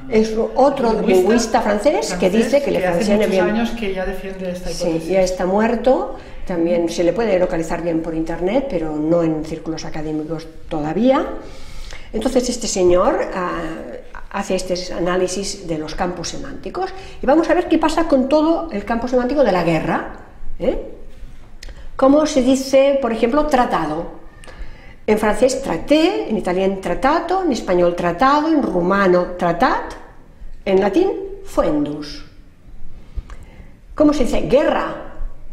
es otro lingüista francés que dice que le funciona bien. Hace muchos años que ya defiende esta hipótesis. Sí, ya está muerto. También se le puede localizar bien por internet, pero no en círculos académicos todavía. Entonces este señor hace este análisis de los campos semánticos y vamos a ver qué pasa con todo el campo semántico de la guerra. ¿Cómo se dice, por ejemplo, tratado? En francés traté, en italiano tratato, en español tratado, en rumano tratat, en latín foendus. ¿Cómo se dice guerra?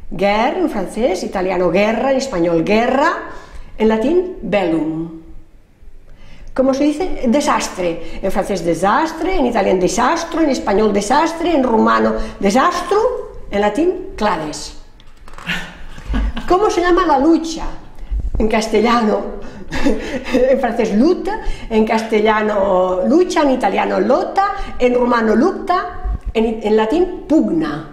Guerre en francés, italiano guerra, en español guerra, en latín bellum. ¿Cómo se dice? Desastre. En francés desastre, en italiano desastro, en español desastre, en rumano desastro, en latín clades. ¿Cómo se llama la lucha? En castellano, en francés luta, en castellano lucha, en italiano lotta, en rumano lucta, en latín pugna.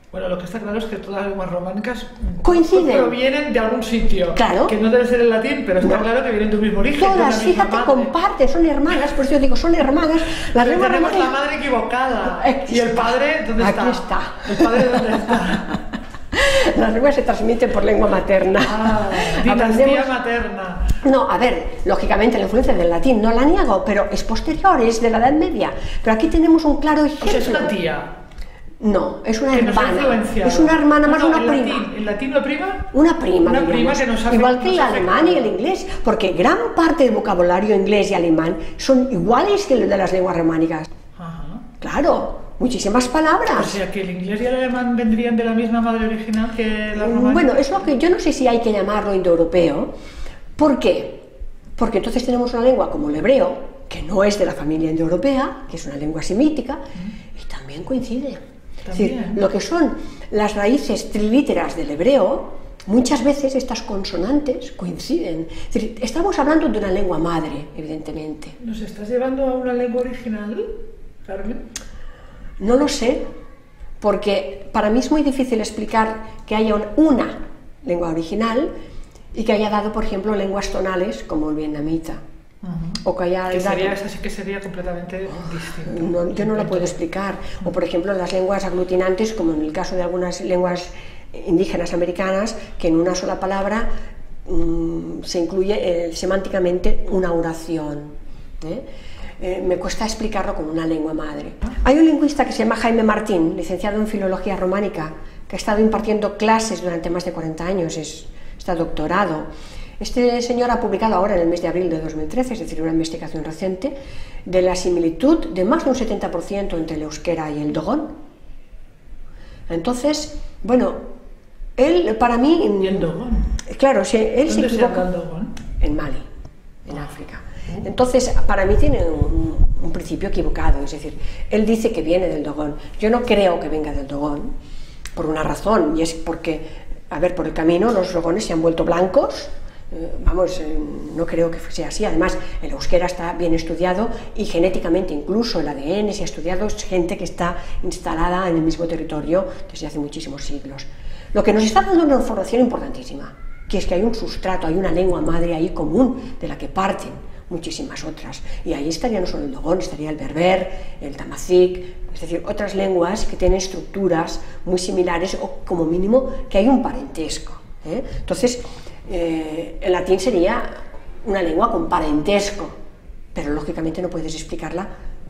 Bueno, lo que está claro es que todas las lenguas románicas coinciden, provienen de algún sitio, claro, que no debe ser el latín, pero está claro que vienen de un mismo origen. Todas, fíjate, comparten, son hermanas, por eso yo digo, son hermanas. Las lenguas románicas... la madre equivocada. ¿Y el padre dónde está? Aquí está. ¿El padre dónde está? Las lenguas se transmiten por lengua materna. Dinastía materna. No, a ver, lógicamente la influencia del latín no la niego, pero es posterior, es de la Edad Media. Pero aquí tenemos un claro ejemplo. O sea, es una tía. No, es una hermana. Es una hermana más, una prima. ¿El latín lo prima? Una prima. Una prima que nos hace, igual que el alemán y el inglés, porque gran parte del vocabulario inglés y alemán son iguales que el de las lenguas románicas. Ajá. Claro, muchísimas palabras. O sea, que el inglés y el alemán vendrían de la misma madre original que la románica. Bueno, es lo que yo no sé si hay que llamarlo indoeuropeo, ¿Por qué? Porque entonces tenemos una lengua como el hebreo, que no es de la familia indoeuropea, que es una lengua semítica, y también coincide. Es decir, lo que son las raíces trilíteras del hebreo, muchas veces estas consonantes coinciden. Es decir, estamos hablando de una lengua madre, evidentemente. ¿Nos estás llevando a una lengua original, Carmen? No lo sé, porque para mí es muy difícil explicar que haya una lengua original y que haya dado, por ejemplo, lenguas tonales como el vietnamita. O que haya esa sí que sería completamente distinta. No, yo no lo puedo explicar. O por ejemplo las lenguas aglutinantes, como en el caso de algunas lenguas indígenas americanas, que en una sola palabra se incluye semánticamente una oración. Me cuesta explicarlo con una lengua madre. Hay un lingüista que se llama Jaime Martín, licenciado en Filología Románica, que ha estado impartiendo clases durante más de 40 años, está doctorado. Este señor ha publicado ahora en el mes de abril de 2013, es decir, una investigación reciente, de la similitud de más de un 70% entre el euskera y el dogón. Entonces, bueno, él para mí... ¿Y el dogón? Claro, él se equivoca. ¿Dónde se habla el dogón? En Mali, en África. Entonces, para mí tiene un principio equivocado, es decir, él dice que viene del dogón. Yo no creo que venga del dogón, por una razón, y es porque, a ver, por el camino los dogones se han vuelto blancos. No creo que sea así. Además, el euskera está bien estudiado y genéticamente incluso el ADN se ha estudiado, es gente que está instalada en el mismo territorio desde hace muchísimos siglos. Lo que nos está dando una información importantísima, que es que hay un sustrato, hay una lengua madre ahí común de la que parten muchísimas otras, y ahí estaría no solo el dogón, estaría el berber, el tamazic, es decir, otras lenguas que tienen estructuras muy similares o como mínimo que hay un parentesco. Entonces, el latín sería una lengua con parentesco, pero lógicamente no puedes explicarla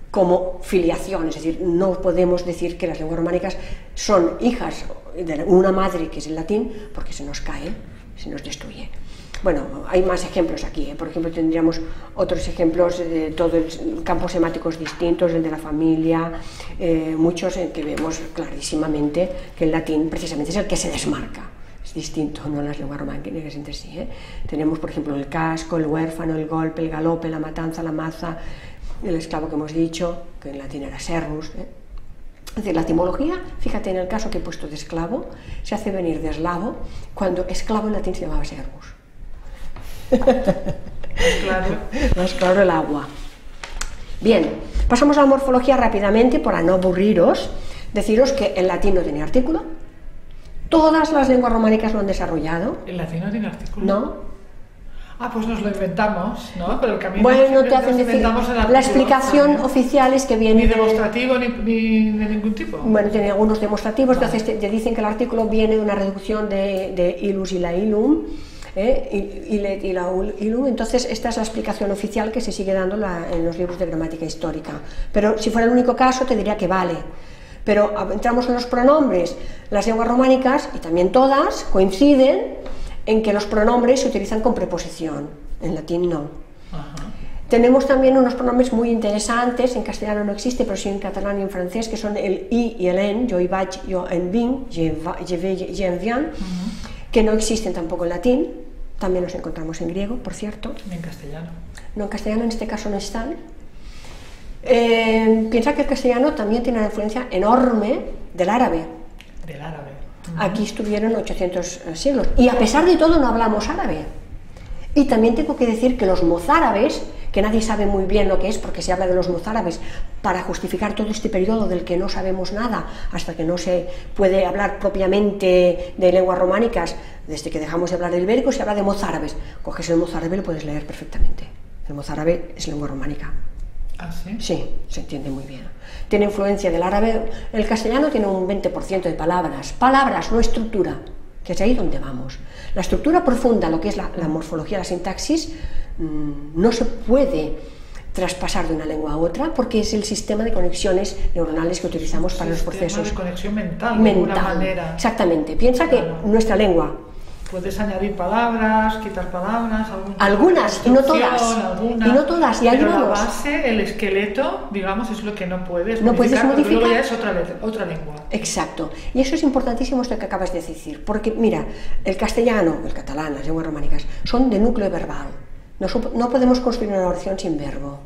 como filiación, es decir, no podemos decir que las lenguas románicas son hijas de una madre que es el latín, porque se nos cae, se nos destruye. Bueno, hay más ejemplos aquí, por ejemplo tendríamos otros ejemplos de todos campos semánticos distintos, el de la familia, muchos en que vemos clarísimamente que el latín precisamente es el que se desmarca. Es distinto, no las lenguas románicas entre sí. Tenemos, por ejemplo, el casco, el huérfano, el golpe, el galope, la matanza, la maza, el esclavo que hemos dicho, que en latín era servus. Es decir, la etimología, fíjate en el caso que he puesto de esclavo, se hace venir de eslavo, cuando esclavo en latín se llamaba servus. Claro. Más claro el agua. Bien, pasamos a la morfología rápidamente, para no aburriros, deciros que el latín no tiene artículo. Todas las lenguas románicas lo han desarrollado. ¿El latín no tiene artículo? No. Ah, pues nos lo inventamos, ¿no? Pero el camino bueno, te hacen decir, la explicación oficial es que viene... Ni demostrativo ni de ningún tipo. Bueno, tiene algunos demostrativos, entonces te dicen que el artículo viene de una reducción de ilus y la ilum, ilet y la ilum, entonces esta es la explicación oficial que se sigue dando en los libros de gramática histórica. Pero si fuera el único caso te diría que vale. Pero entramos en los pronombres. Las lenguas románicas, y también todas, coinciden en que los pronombres se utilizan con preposición. En latín no. Ajá. Tenemos también unos pronombres muy interesantes, en castellano no existe, pero sí en catalán y en francés, que son el i y el en, yo hi vaig, yo en vinc, je vais, je en viens, que no existen tampoco en latín, también los encontramos en griego, por cierto. Ni en castellano. No, en castellano en este caso no están. Piensa que el castellano también tiene una influencia enorme del árabe. Del árabe. Aquí estuvieron 800 siglos y a pesar de todo no hablamos árabe. Y también tengo que decir que los mozárabes, que nadie sabe muy bien lo que es porque se habla de los mozárabes para justificar todo este periodo del que no sabemos nada hasta que no se puede hablar propiamente de lenguas románicas. Desde que dejamos de hablar del ibérico se habla de mozárabes. Coges el mozárabe y lo puedes leer perfectamente. El mozárabe es lengua románica. ¿Ah, sí? Sí, se entiende muy bien. Tiene influencia del árabe. El castellano tiene un 20% de palabras, no estructura, que es ahí donde vamos. La estructura profunda, lo que es la morfología, la sintaxis, no se puede traspasar de una lengua a otra porque es el sistema de conexiones neuronales que utilizamos para los procesos. De conexión mental, de alguna manera. Exactamente. Piensa que nuestra lengua Puedes añadir palabras, quitar palabras, algunas, y no todas. Algunas, y no todas, y ahí pero vamos. La base, el esqueleto, digamos, es lo que no puedes no puedes modificar. Porque luego ya es otra lengua. Exacto. Y eso es importantísimo esto que acabas de decir, porque mira, el castellano, el catalán, las lenguas románicas, son de núcleo verbal. No podemos construir una oración sin verbo.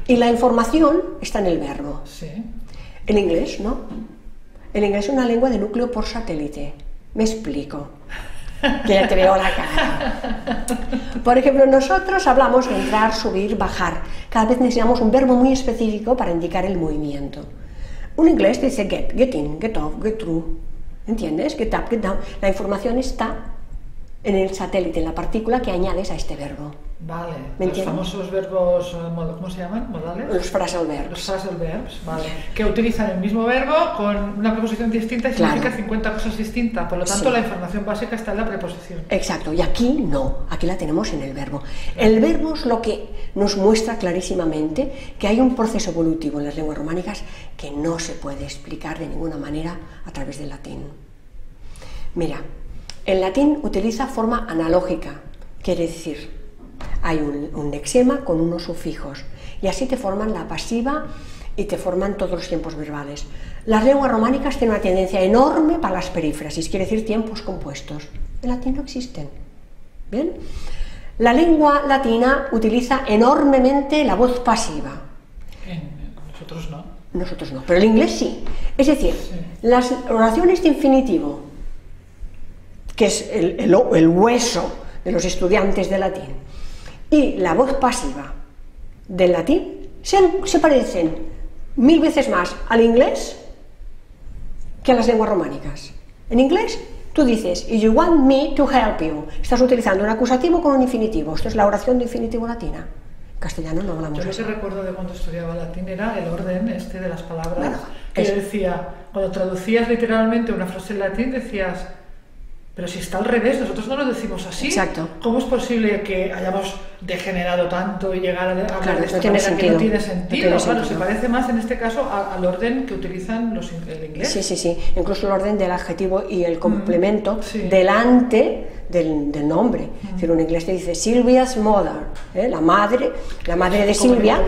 Y la información está en el verbo. Sí. El inglés, ¿no? El inglés es una lengua de núcleo por satélite. Me explico. Que ya te veo la cara. Por ejemplo, nosotros hablamos de entrar, subir, bajar. Cada vez necesitamos un verbo muy específico para indicar el movimiento. Un inglés dice get, get in, get off, get through. ¿Entiendes? Get up, get down. La información está en el satélite, en la partícula que añades a este verbo. Vale, los famosos verbos, ¿cómo se llaman? ¿Modales? Los phrasal verbs. Los phrasal verbs, vale. Que utilizan el mismo verbo con una preposición distinta y significa 50 cosas distintas. Por lo tanto, la información básica está en la preposición. Exacto, y aquí no, aquí la tenemos en el verbo. El verbo es lo que nos muestra clarísimamente que hay un proceso evolutivo en las lenguas románicas que no se puede explicar de ninguna manera a través del latín. Mira, el latín utiliza forma analógica, quiere decir, hay un lexema con unos sufijos y así te forman la pasiva y te forman todos los tiempos verbales. Las lenguas románicas tienen una tendencia enorme para las perífrasis, quiere decir tiempos compuestos. En latín no existen. ¿Bien? La lengua latina utiliza enormemente la voz pasiva. Nosotros no. Nosotros no, pero el inglés sí. Es decir, las oraciones de infinitivo, que es el hueso de los estudiantes de latín, y la voz pasiva del latín se parecen 1000 veces más al inglés que a las lenguas románicas. En inglés tú dices, you want me to help you. Estás utilizando un acusativo con un infinitivo. Esto es la oración de infinitivo latina. En castellano no hablamos así. Yo lo que recuerdo de cuando estudiaba latín era el orden de las palabras. Que yo decía, cuando traducías literalmente una frase en latín, decías, pero si está al revés, nosotros no lo decimos así. Exacto. ¿Cómo es posible que hayamos degenerado tanto y llegar a hablar de esta manera que no tiene sentido? Claro, se parece más en este caso al orden que utilizan el inglés. Sí. Incluso el orden del adjetivo y el complemento delante del nombre. Es decir, un inglés te dice Sylvia's mother, la madre de Silvia,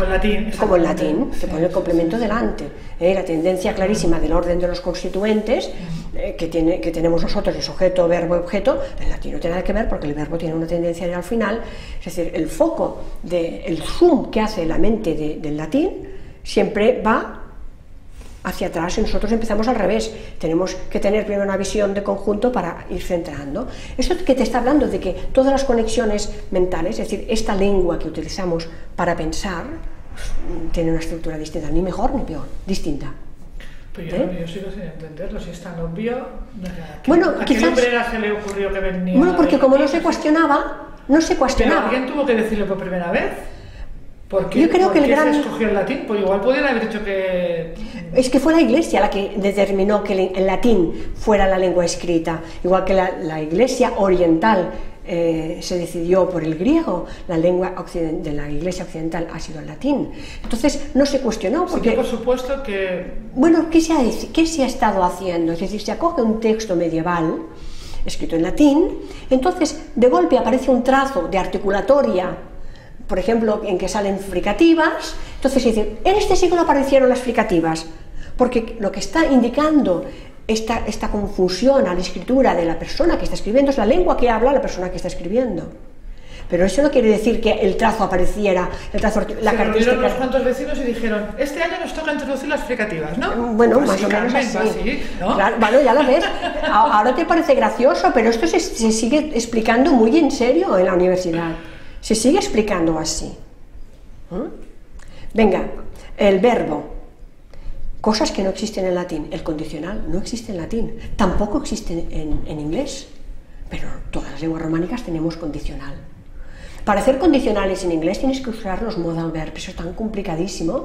como en latín, te pone el complemento delante. La tendencia clarísima del orden de los constituentes que tenemos nosotros, el sujeto, verbo, objeto, en latín no tiene nada que ver porque el verbo tiene una tendencia al final. Es decir, el foco, el zoom que hace la mente del latín siempre va hacia atrás y nosotros empezamos al revés. Tenemos que tener primero una visión de conjunto para ir centrando. Eso que te está hablando de que todas las conexiones mentales, es decir, esta lengua que utilizamos para pensar, tiene una estructura distinta, ni mejor ni peor, distinta. Pero yo sigo sin entenderlo, si es tan obvio. ¿A quizás, qué hombrera se le ocurrió que venía? Bueno, porque como no se cuestionaba. Pero alguien tuvo que decirlo por primera vez. Yo creo que se escogió el latín, pues igual podrían haber dicho que... Es que fue la Iglesia la que determinó que el latín fuera la lengua escrita, igual que la Iglesia oriental se decidió por el griego, la lengua de la Iglesia occidental ha sido el latín. Entonces no se cuestionó porque... Sí, por supuesto que... Bueno, ¿qué se ha estado haciendo? Es decir, se acoge un texto medieval escrito en latín, entonces de golpe aparece un trazo de articulatoria, por ejemplo, en que salen fricativas, entonces se dice, en este siglo aparecieron las fricativas, porque lo que está indicando esta confusión a la escritura de la persona que está escribiendo es la lengua que habla la persona que está escribiendo. Pero eso no quiere decir que el trazo apareciera, la característica... Se reunieron unos cuantos vecinos y dijeron, este año nos toca introducir las fricativas, ¿no? Bueno, más o menos así. ¿No? Claro, bueno, ya lo ves. Ahora te parece gracioso, pero esto se sigue explicando muy en serio en la universidad. Se sigue explicando así. Venga, el verbo. Cosas que no existen en latín. El condicional no existe en latín. Tampoco existe en inglés. Pero todas las lenguas románicas tenemos condicional. Para hacer condicionales en inglés tienes que usar los modal verbs, eso es tan complicadísimo,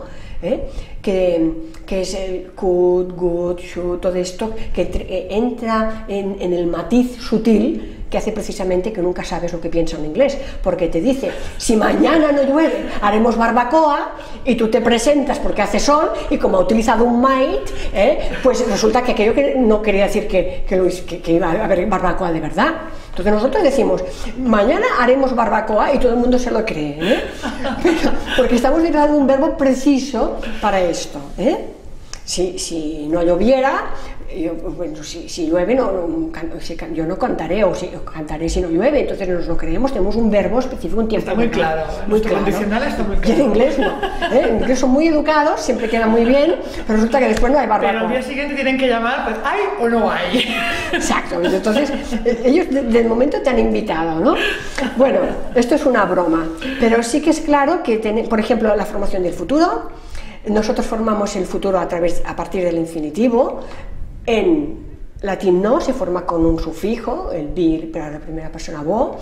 que es el could, would, should, todo esto, que entra en el matiz sutil que hace precisamente que nunca sabes lo que piensa un inglés, porque te dice, si mañana no llueve, haremos barbacoa, y tú te presentas porque hace sol, y como ha utilizado un might, pues resulta que aquello que no quería decir que iba a haber barbacoa de verdad. Entonces nosotros decimos, mañana haremos barbacoa y todo el mundo se lo cree, ¿eh? Porque estamos utilizando un verbo preciso para esto, ¿eh? Si no lloviera, bueno, si llueve, yo no cantaré, o cantaré si no llueve, entonces nos lo creemos, tenemos un verbo específico, un tiempo. Está muy claro, muy claro. Condicional está muy claro. Y en inglés no, ¿eh? En inglés son muy educados, siempre queda muy bien, pero resulta que después no hay barbacoa. Pero al día siguiente tienen que llamar, pues, ¿hay o no hay? Exacto, entonces ellos del momento te han invitado, ¿no? Bueno, esto es una broma, pero sí que es claro que, por ejemplo, la formación del futuro, nosotros formamos el futuro a partir del infinitivo. En latín no, se forma con un sufijo, el vir para la primera persona vo,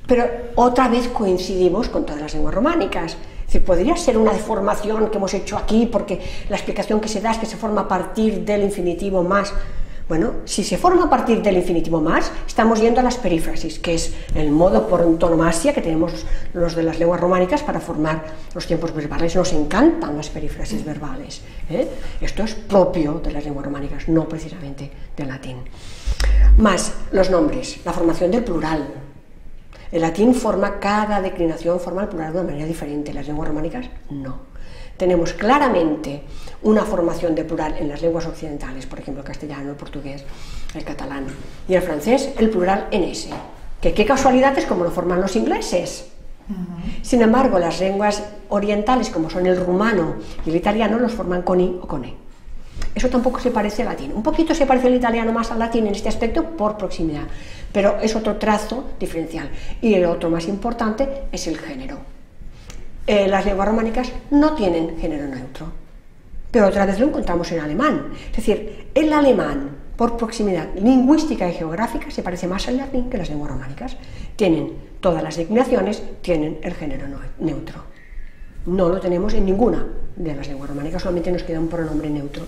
pero otra vez coincidimos con todas las lenguas románicas. Es decir, podría ser una deformación que hemos hecho aquí, porque la explicación que se da es que se forma a partir del infinitivo más. Bueno, si se forma a partir del infinitivo más, estamos yendo a las perífrasis, que es el modo por antonomasia que tenemos los de las lenguas románicas para formar los tiempos verbales. Nos encantan las perífrasis verbales, ¿eh? Esto es propio de las lenguas románicas, no precisamente del latín. Más los nombres, la formación del plural. El latín cada declinación forma el plural de una manera diferente, las lenguas románicas no. Tenemos claramente una formación de plural en las lenguas occidentales, por ejemplo el castellano, el portugués, el catalán y el francés, el plural en S, que qué casualidad es como lo forman los ingleses. Sin embargo, las lenguas orientales, como son el rumano y el italiano, los forman con I o con E. Eso tampoco se parece al latín. Un poquito se parece el italiano más al latín en este aspecto por proximidad, pero es otro trazo diferencial. Y el otro más importante es el género. Las lenguas románicas no tienen género neutro, pero otra vez lo encontramos en alemán. Es decir, el alemán, por proximidad lingüística y geográfica, se parece más al latín que las lenguas románicas. Tienen todas las declinaciones, tienen el género neutro. No lo tenemos en ninguna de las lenguas románicas, solamente nos queda un pronombre neutro.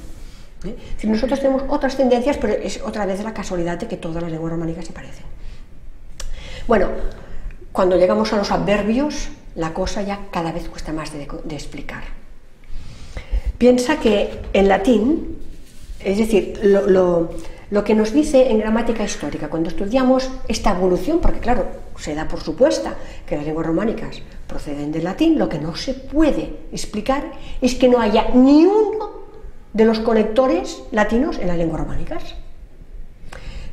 Es decir, nosotros tenemos otras tendencias, pero es otra vez la casualidad de que todas las lenguas románicas se parecen. Bueno, cuando llegamos a los adverbios, la cosa ya cada vez cuesta más de explicar. Piensa que en latín, es decir, lo que nos dice en gramática histórica, cuando estudiamos esta evolución, porque claro, se da por supuesta que las lenguas románicas proceden del latín, lo que no se puede explicar es que no haya ni uno de los conectores latinos en las lenguas románicas.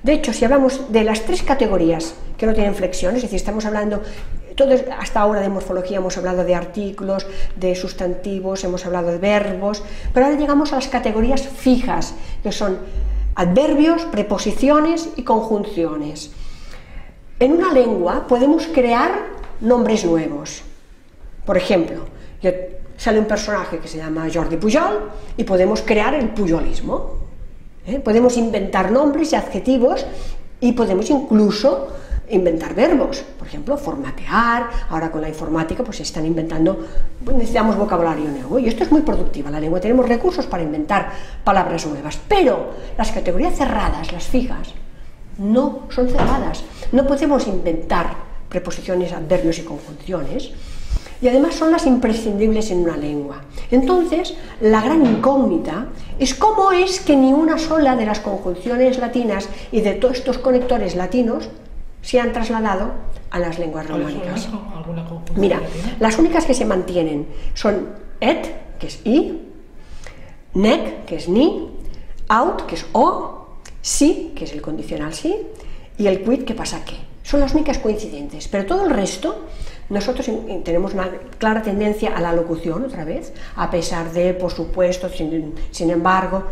De hecho, si hablamos de las tres categorías que no tienen flexión, es decir, estamos hablando, hasta ahora de morfología hemos hablado de artículos, de sustantivos, hemos hablado de verbos, pero ahora llegamos a las categorías fijas, que son adverbios, preposiciones y conjunciones. En una lengua podemos crear nombres nuevos. Por ejemplo, sale un personaje que se llama Jordi Pujol y podemos crear el pujolismo. Podemos inventar nombres y adjetivos y podemos incluso inventar verbos, por ejemplo, formatear. Ahora con la informática pues se están inventando, necesitamos vocabulario nuevo y esto es muy productivo en la lengua, tenemos recursos para inventar palabras nuevas, pero las categorías cerradas, las fijas, no son cerradas, no podemos inventar preposiciones, adverbios y conjunciones. Y además son las imprescindibles en una lengua. Entonces, la gran incógnita es cómo es que ni una sola de las conjunciones latinas y de todos estos conectores latinos se han trasladado a las lenguas románicas. Mira, las únicas que se mantienen son et, que es i, nec, que es ni, aut, que es o, si, que es el condicional si, y el quid, que pasa que. Son las únicas coincidentes, pero todo el resto, nosotros tenemos una clara tendencia a la locución, otra vez, a pesar de, por supuesto, sin embargo,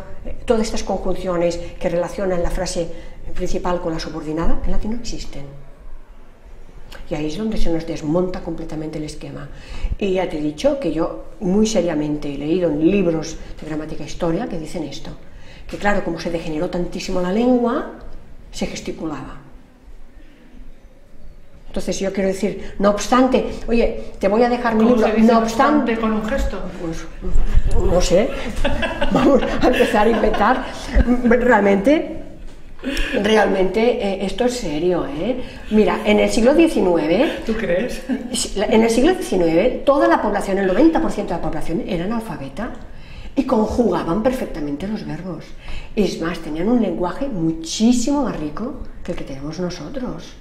todas estas conjunciones que relacionan la frase principal con la subordinada, en latín no existen. Y ahí es donde se nos desmonta completamente el esquema. Y ya te he dicho que yo muy seriamente he leído en libros de gramática e historia que dicen esto, que claro, como se degeneró tantísimo la lengua, se gesticulaba. Entonces yo quiero decir, no obstante, oye, te voy a dejar mi libro, no obstante con un gesto. Pues no sé, vamos a empezar a inventar. Realmente esto es serio, ¿eh? Mira, en el siglo XIX... ¿Tú crees? En el siglo XIX toda la población, el 90% de la población era analfabeta y conjugaban perfectamente los verbos. Es más, tenían un lenguaje muchísimo más rico que el que tenemos nosotros.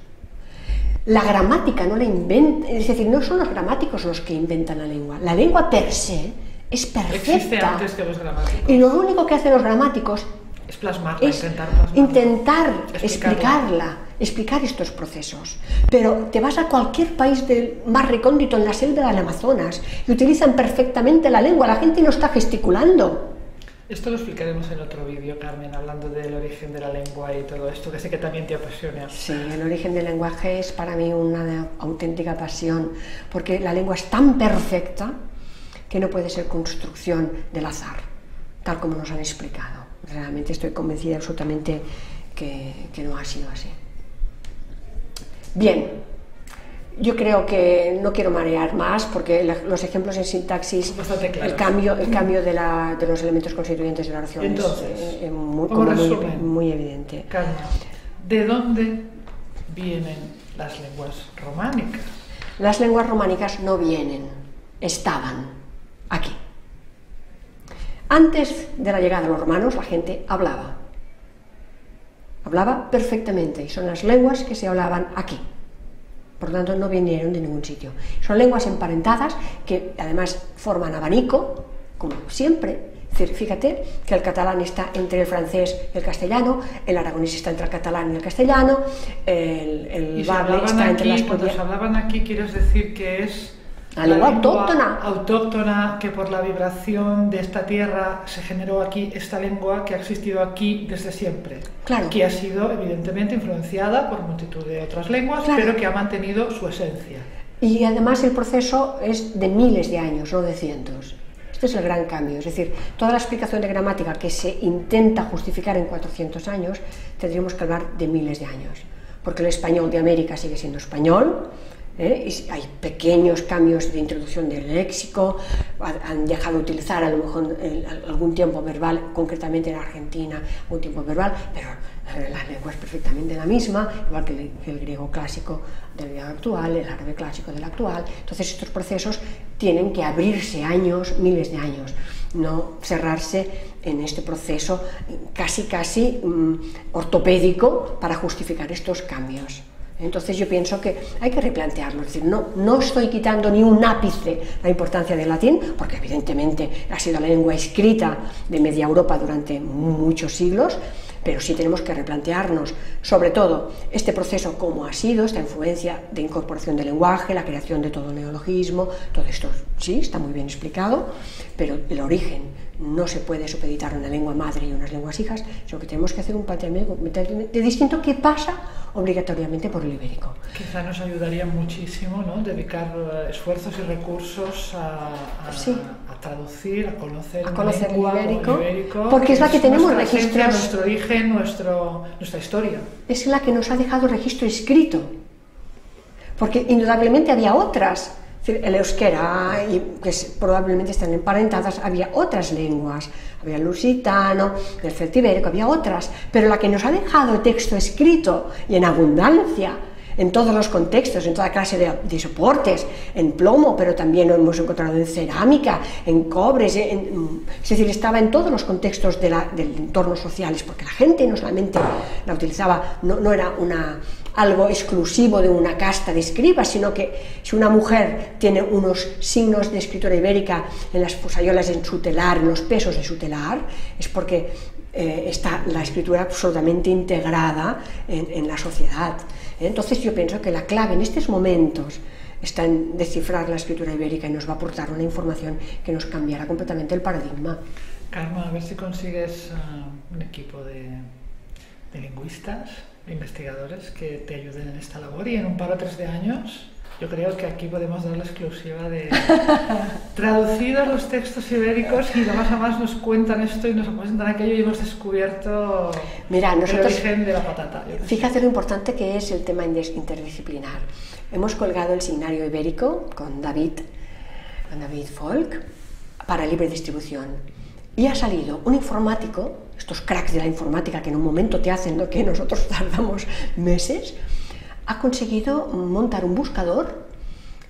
La gramática no la inventa, es decir, no son los gramáticos los que inventan la lengua. La lengua per se es perfecta. Existe antes que los gramáticos. Y lo único que hacen los gramáticos es plasmarla, es intentar explicarla, explicar estos procesos. Pero te vas a cualquier país del más recóndito en la selva del Amazonas y utilizan perfectamente la lengua, la gente no está gesticulando. Esto lo explicaremos en otro vídeo, Carmen, hablando del origen de la lengua y todo esto, que sé que también te apasiona. Sí, el origen del lenguaje es para mí una auténtica pasión, porque la lengua es tan perfecta que no puede ser construcción del azar, tal como nos han explicado. Realmente estoy convencida absolutamente que no ha sido así. Bien, yo creo que no quiero marear más porque los ejemplos en sintaxis, el cambio de los elementos constituyentes de la oración es muy evidente. Carmen, ¿de dónde vienen las lenguas románicas? Las lenguas románicas no vienen, estaban aquí. Antes de la llegada de los romanos, la gente hablaba perfectamente, y son las lenguas que se hablaban aquí. Por lo tanto, no vinieron de ningún sitio. Son lenguas emparentadas que además forman abanico, como siempre. Fíjate que el catalán está entre el francés y el castellano, el aragonés está entre el catalán y el castellano, el bable está entre las... Cuando se hablaban aquí, ¿quieres decir que es la lengua autóctona? Autóctona, que por la vibración de esta tierra se generó aquí esta lengua que ha existido aquí desde siempre. Claro. Que ha sido evidentemente influenciada por multitud de otras lenguas, claro, pero que ha mantenido su esencia. Y además el proceso es de miles de años, no de cientos. Este es el gran cambio, es decir, toda la explicación de gramática que se intenta justificar en 400 años, tendríamos que hablar de miles de años, porque el español de América sigue siendo español, y hay pequeños cambios de introducción del léxico, han dejado de utilizar a lo mejor algún tiempo verbal, concretamente en Argentina, un tiempo verbal, pero la lengua es perfectamente la misma, igual que el griego clásico del griego actual, el árabe clásico del actual. Entonces estos procesos tienen que abrirse años, miles de años, no cerrarse en este proceso casi ortopédico para justificar estos cambios. Entonces yo pienso que hay que replantearlo, es decir, no estoy quitando ni un ápice la importancia del latín, porque evidentemente ha sido la lengua escrita de media Europa durante muchos siglos, pero sí tenemos que replantearnos, sobre todo, este proceso cómo ha sido, esta influencia de incorporación del lenguaje, la creación de todo el neologismo, todo esto sí, está muy bien explicado, pero el origen no se puede supeditar a una lengua madre y unas lenguas hijas, sino que tenemos que hacer un planteamiento de distinto que pasa obligatoriamente por el ibérico. Quizá nos ayudaría muchísimo, ¿no?, dedicar esfuerzos y recursos a traducir, a conocer el ibérico, porque es la que tenemos registros, nuestro origen, nuestra historia. Es la que nos ha dejado registro escrito, porque indudablemente había otras. El euskera, que probablemente están emparentadas, había otras lenguas, había el lusitano, el celtibérico, había otras, pero la que nos ha dejado el texto escrito y en abundancia, en todos los contextos, en toda clase de soportes, en plomo, pero también lo hemos encontrado en cerámica, en cobres, es decir, estaba en todos los contextos del entorno sociales, porque la gente no solamente la utilizaba, no era algo exclusivo de una casta de escribas, sino que si una mujer tiene unos signos de escritura ibérica en las fosayolas en su telar, en los pesos de su telar, es porque está la escritura absolutamente integrada en la sociedad. Entonces yo pienso que la clave en estos momentos está en descifrar la escritura ibérica y nos va a aportar una información que nos cambiará completamente el paradigma. Carmen, a ver si consigues un equipo de lingüistas, de investigadores que te ayuden en esta labor, y en un par o tres de años yo creo que aquí podemos dar la exclusiva de traducidos los textos ibéricos, y de más a más nos cuentan esto y nos presentan aquello, y hemos descubierto el origen de la patata. Fíjate lo importante que es el tema interdisciplinar. Hemos colgado el signario ibérico con David Folk para libre distribución, y ha salido un informático, estos cracks de la informática que en un momento te hacen lo que nosotros tardamos meses, ha conseguido montar un buscador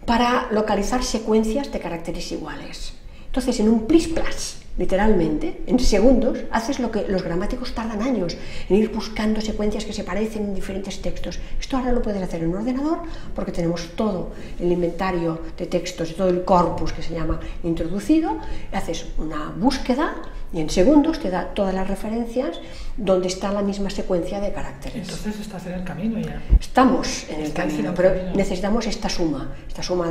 para localizar secuencias de caracteres iguales. Entonces, en un plis-plas literalmente, en segundos, haces lo que los gramáticos tardan años, en ir buscando secuencias que se parecen en diferentes textos. Esto ahora lo puedes hacer en un ordenador porque tenemos todo el inventario de textos y todo el corpus que se llama introducido, haces una búsqueda y en segundos te da todas las referencias donde está la misma secuencia de caracteres. Entonces estás en el camino ya. Estamos en el camino, pero necesitamos esta suma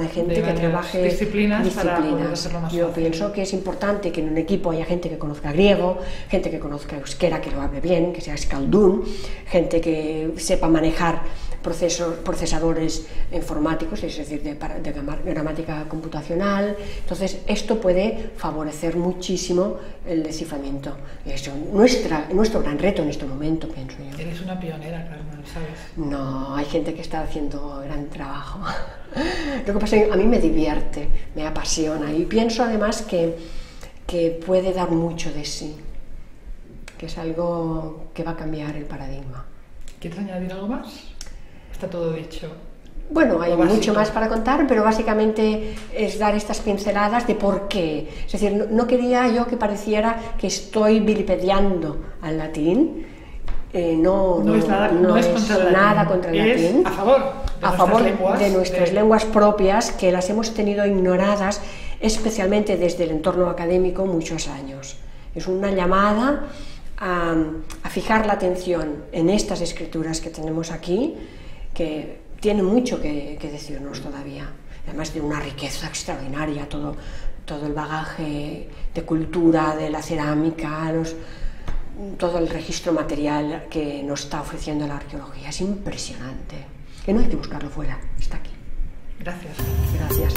de gente que trabaje disciplinas. Para poder hacerlo más Yo fácil. pienso que es importante que en un equipo haya gente que conozca griego, gente que conozca euskera, que lo hable bien, que sea escaldún, gente que sepa manejar procesadores informáticos, es decir, de gramática computacional. Entonces, esto puede favorecer muchísimo el desciframiento. Eso es nuestro gran reto en este momento, pienso yo. Eres una pionera, Carmen, ¿sabes? No, hay gente que está haciendo gran trabajo. Lo que pasa es que a mí me divierte, me apasiona y pienso además que puede dar mucho de sí, que es algo que va a cambiar el paradigma. ¿Quieres añadir algo más? Está todo dicho. Bueno, hay mucho más para contar, pero básicamente es dar estas pinceladas de por qué. Es decir, no quería yo que pareciera que estoy vilipendiando al latín. No es nada contra el latín. A favor de nuestras lenguas propias, que las hemos tenido ignoradas, especialmente desde el entorno académico, muchos años. Es una llamada a fijar la atención en estas escrituras que tenemos aquí, que tienen mucho que decirnos todavía, además de una riqueza extraordinaria, todo el bagaje de cultura, de la cerámica, todo el registro material que nos está ofreciendo la arqueología. Es impresionante, que no hay que buscarlo fuera, está aquí. Gracias. Gracias.